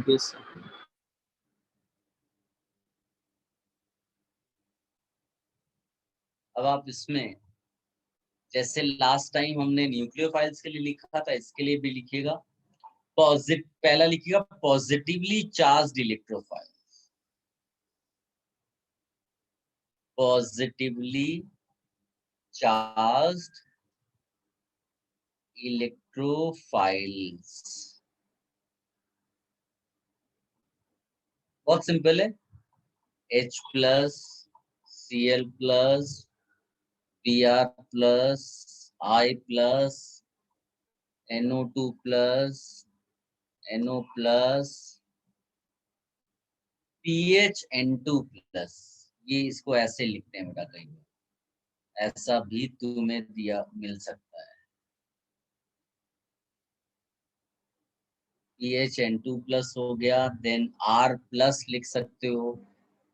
Yes, sir. अब आप इसमें जैसे लास्ट टाइम हमने न्यूक्लियोफाइल्स के लिए लिखा था, इसके लिए भी लिखिएगा. पहला लिखिएगा positively charged electrophile. Positively charged electrophiles. बहुत सिंपल है. H plus, Cl plus, Br plus, I plus, NO2 plus, NO plus, PHN2 plus. ये इसको ऐसे लिखते हैं बेटा. कहीं ऐसा भी तुम्हें दिया मिल सकता है. PHN2 प्लस हो गया. देन R प्लस लिख सकते हो,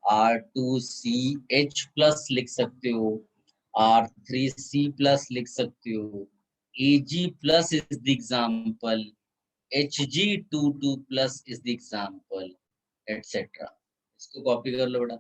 R2CH प्लस लिख सकते हो, R3C प्लस लिख सकते हो, Ag plus is the example, Hg22 plus is the example, etcetera. इसको कॉपी कर लो बेटा.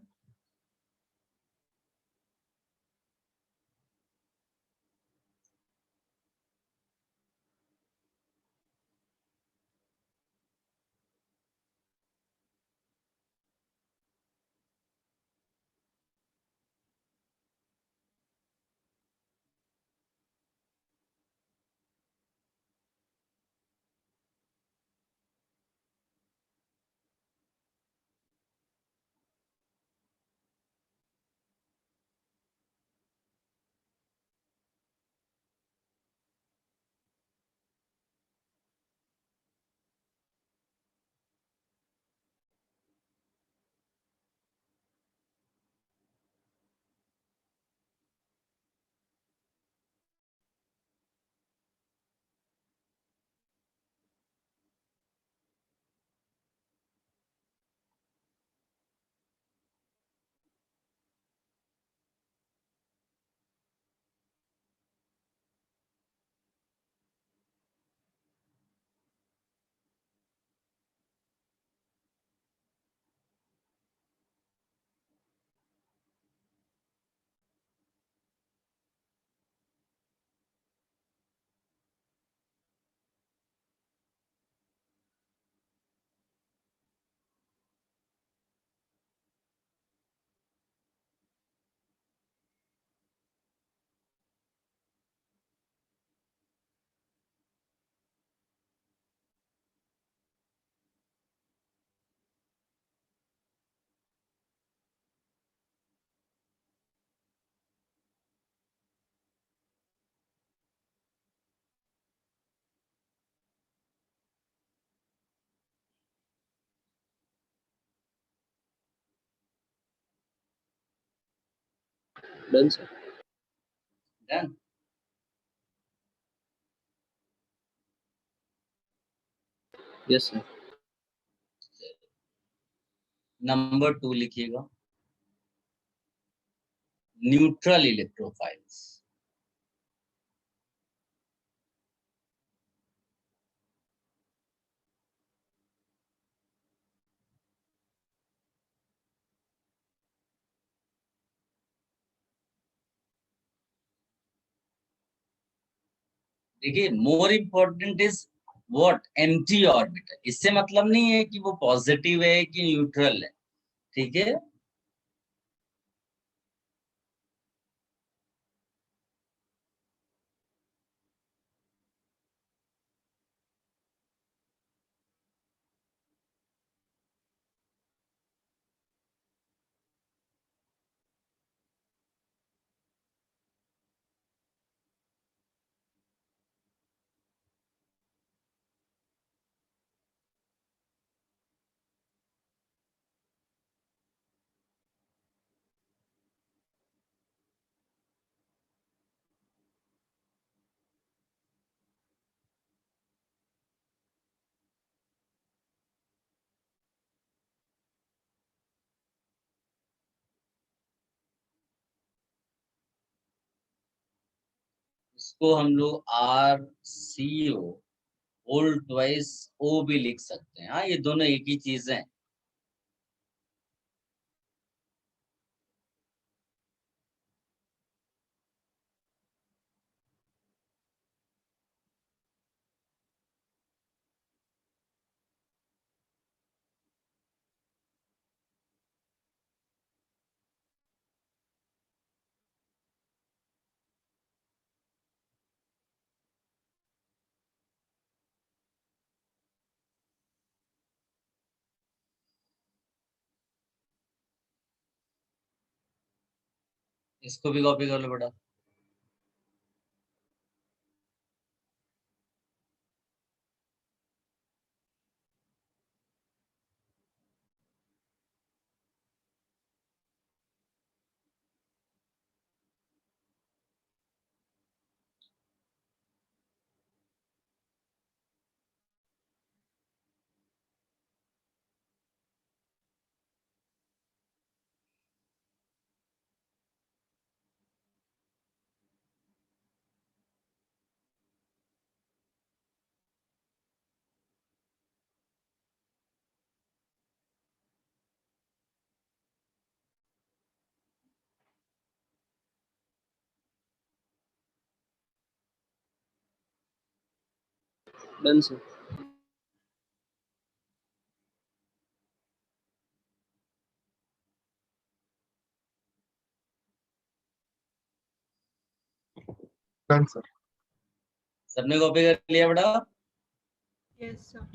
Done, sir. Done. Yes, sir. Number 2 लिखिएगा, न्यूट्रल इलेक्ट्रोफाइल्स। देखिए, more important is what, empty orbital. इससे मतलब नहीं है कि वो पॉजिटिव है कि न्यूट्रल है, ठीक है। इसको हम लोग RCO होल ट्वाइस O भी लिख सकते हैं। हाँ, ये दोनों एक ही चीज है। इसको भी कॉपी कर लो बेटा। Done, sir. Done, sir. सबने कॉपी कर लिया बेटा? Yes sir.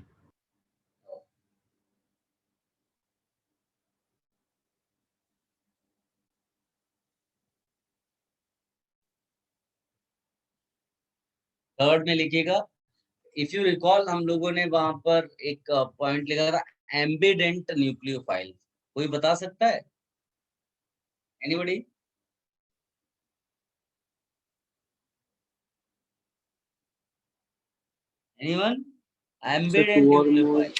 थर्ड में लिखिएगा, इफ यू रिकॉल हम लोगों ने वहां पर एक पॉइंट लिखा था, एम्बिडेंट न्यूक्लियोफाइल। कोई बता सकता है? Anybody? Anyone? Sir, ambient two or more, nucleophile.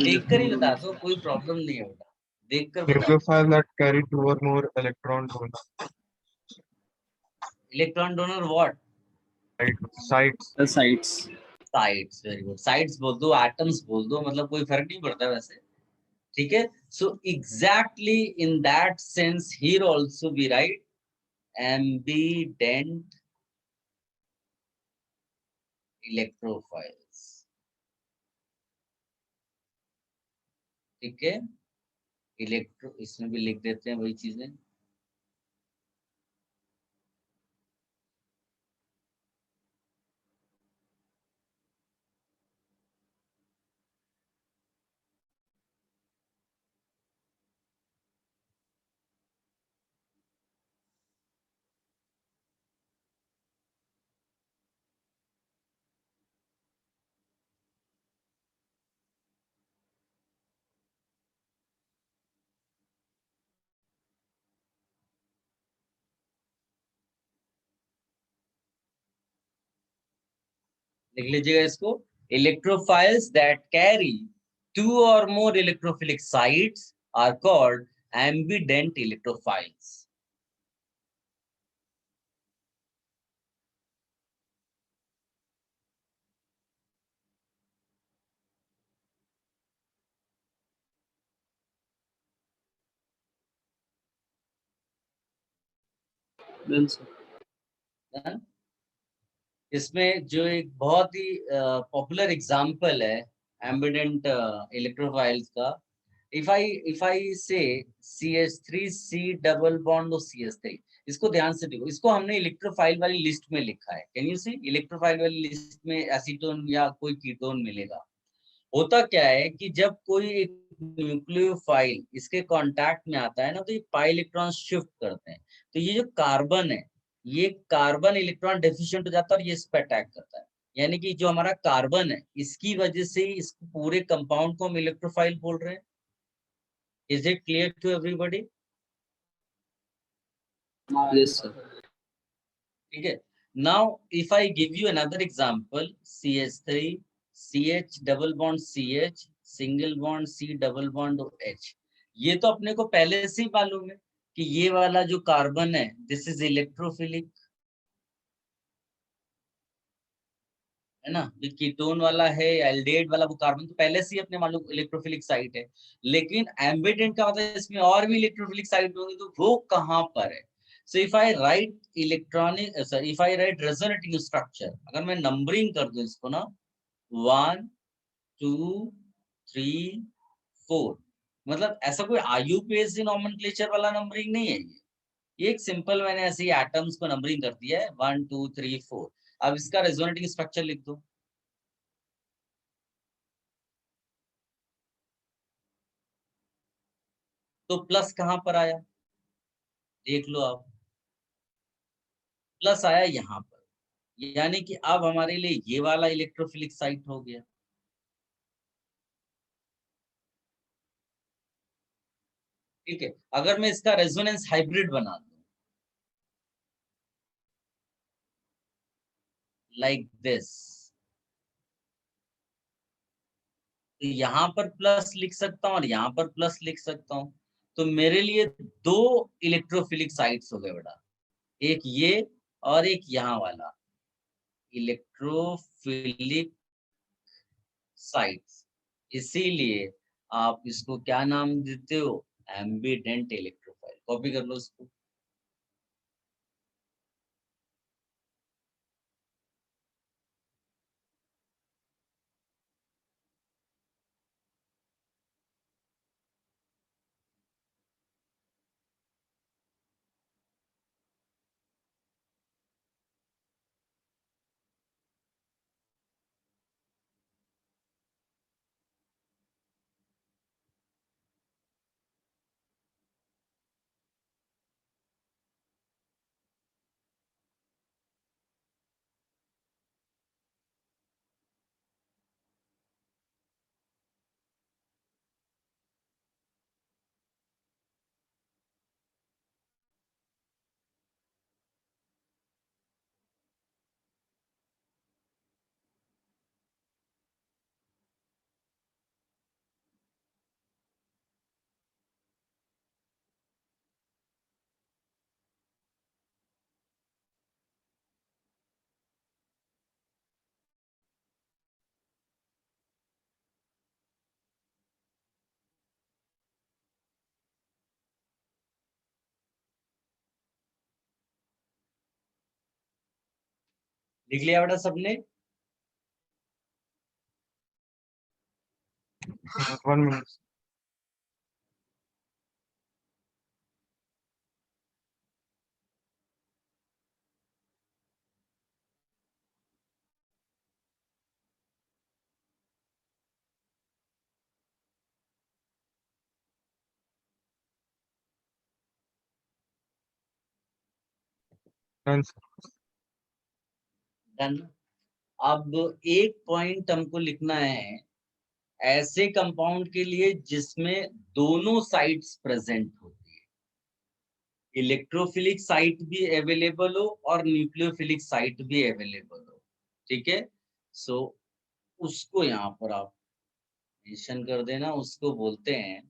देख कर ही electron बता donors. दो, कोई प्रॉब्लम नहीं है बेटा, देख कर बता दो। Nucleophile that carry two or more electron donors. Electron donor what? Right. Sites. The sites. Sites, very good. Sites बोल दो, एटम्स बोल दो, मतलब कोई फर्क नहीं पड़ता वैसे, ठीक है। So exactly in that sense here also we write ambident electrophiles, ठीक है। इलेक्ट्रो इसमें भी लिख देते हैं वही चीजें। लिख लीजिएगा इसको, electrophiles that carry 2 or more electrophilic sites are called ambident electrophiles. Done, sir. Done? इसमें जो एक बहुत ही पॉपुलर एग्जांपल है एम्बिडेंट इलेक्ट्रोफाइल्स का, if I say CH3C double bond और CH3, इसको ध्यान से देखो, इसको हमने इलेक्ट्रोफाइल वाली लिस्ट में लिखा है। कैन यू सी, इलेक्ट्रोफाइल वाली लिस्ट में एसीटोन या कोई कीटोन मिलेगा। होता क्या है कि जब कोई एक न्यूक्लियोफाइल इसके कांटेक्ट में आता है ना, तो ये पाई इलेक्ट्रॉन शिफ्ट करते हैं, तो ये जो कार्बन है, ये कार्बन इलेक्ट्रॉन डेफिशिएंट हो जाता है और ये इस पर अटैक करता है। यानी कि जो हमारा कार्बन है, इसकी वजह से इस पूरे कंपाउंड को हम इलेक्ट्रोफाइल बोल रहे हैं। Is it clear to everybody? Yes, sir. ठीक है। Now if I give you another example, CH3 CH double bond CH single bond C double bond H, ये तो अपने को पहले से ही मालूम है कि ये वाला जो कार्बन है, दिस इज इलेक्ट्रोफिलिक, है ना। जो कीटोन वाला है, एल्डेहाइड वाला वो कार्बन तो पहले से ही अपने मालूम इलेक्ट्रोफिलिक साइट है। लेकिन एम्बिडेंट का मतलब इसमें और भी इलेक्ट्रोफिलिक साइट होंगी, तो वो कहाँ पर है? So if I write if I write resonating structure, अगर मैं नंबरिंग कर दूं इसको ना, 1 2 3 4, मतलब ऐसा कोई IUPAC नॉमेनक्लेचर वाला नंबरिंग नहीं है ये एक सिंपल मैंने ऐसे ही एटम्स को नंबरिंग कर दिया है 1 2 3 4। अब इसका रेजोनेटिंग स्ट्रक्चर लिख दो, तो प्लस कहां पर आया देख लो आप, प्लस आया यहाँ पर, यानी कि अब हमारे लिए ये वाला इलेक्ट्रोफिलिक साइट हो गया। ठीक है। अगर मैं इसका रेजोनेंस हाइब्रिड बना दूं लाइक दिस, तो यहाँ पर प्लस लिख सकता हूँ और यहाँ पर प्लस लिख सकता हूँ, तो मेरे लिए दो इलेक्ट्रोफिलिक साइट्स हो गए बेटा, एक ये और एक यहाँ वाला इलेक्ट्रोफिलिक साइट्स। इसीलिए आप इसको क्या नाम देते हो? Ambient electrophile. कॉपी कर लो इसको। लिख लिया बेटा सबने? 1 minute. Done, sir. डन। अब एक पॉइंट हमको लिखना है ऐसे कंपाउंड के लिए जिसमें दोनों साइट्स प्रेजेंट होती है, इलेक्ट्रोफिलिक साइट भी अवेलेबल हो और न्यूक्लियोफिलिक साइट भी अवेलेबल हो। ठीक है। सो उसको यहाँ पर आप मेंशन कर देना, उसको बोलते हैं,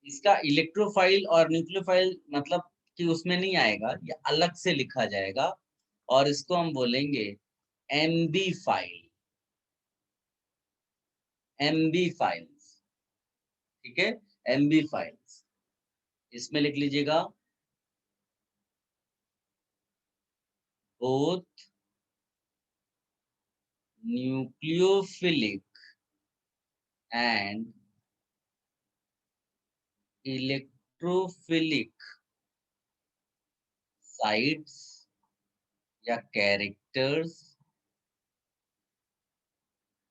इसका इलेक्ट्रोफाइल और न्यूक्लियोफाइल मतलब कि उसमें नहीं आएगा, ये अलग से लिखा जाएगा और इसको हम बोलेंगे एमबी फाइल, एमबी फाइल्स, ठीक है, एमबी फाइल्स। इसमें लिख लीजिएगा both nucleophilic and electrophilic sites या characters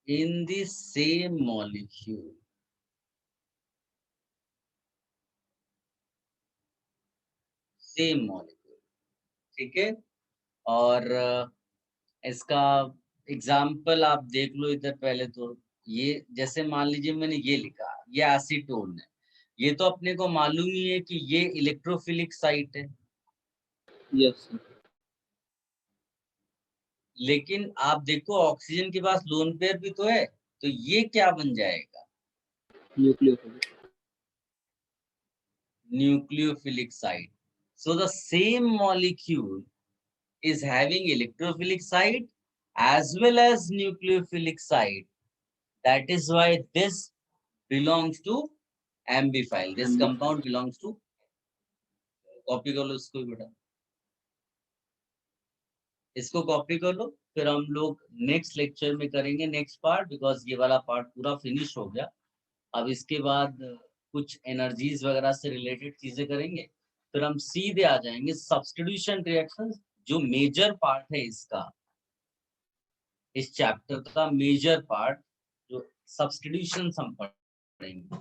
in the same molecule, same molecule, ठीक है। और इसका एग्जाम्पल आप देख लो इधर पहले तो, ये जैसे मान लीजिए मैंने ये लिखा, ये एसीटोन है, ये तो अपने को मालूम ही है कि ये इलेक्ट्रोफिलिक साइट है, Yes, sir. लेकिन आप देखो ऑक्सीजन के पास लोन पेयर भी तो है, तो ये क्या बन जाएगा, Nucleophilic. nucleophilic site. So the same molecule is having electrophilic site as well as nucleophilic site. That is why this belongs to amphiphile. This compound belongs to, copy कर लो इसको बेटा, इसको कॉपी कर लो, फिर हम लोग नेक्स्ट लेक्चर में करेंगे नेक्स्ट पार्ट, बिकॉज ये वाला पार्ट पूरा फिनिश हो गया। अब इसके बाद कुछ एनर्जीज वगैरह से रिलेटेड चीजें करेंगे, फिर हम सीधे आ जाएंगे सब्स्टिट्यूशन रिएक्शंस, जो मेजर पार्ट है इसका, इस चैप्टर का मेजर पार्ट, जो सब्स्टिट्यूशन हम पढ़ेंगे।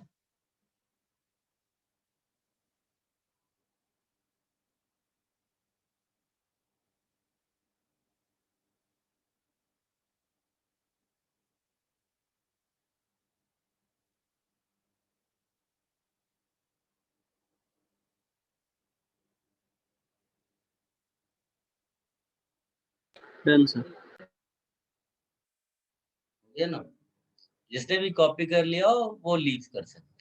Done, sir. ये ना, जिसने भी कॉपी कर लिया हो वो लीव कर सकते हैं।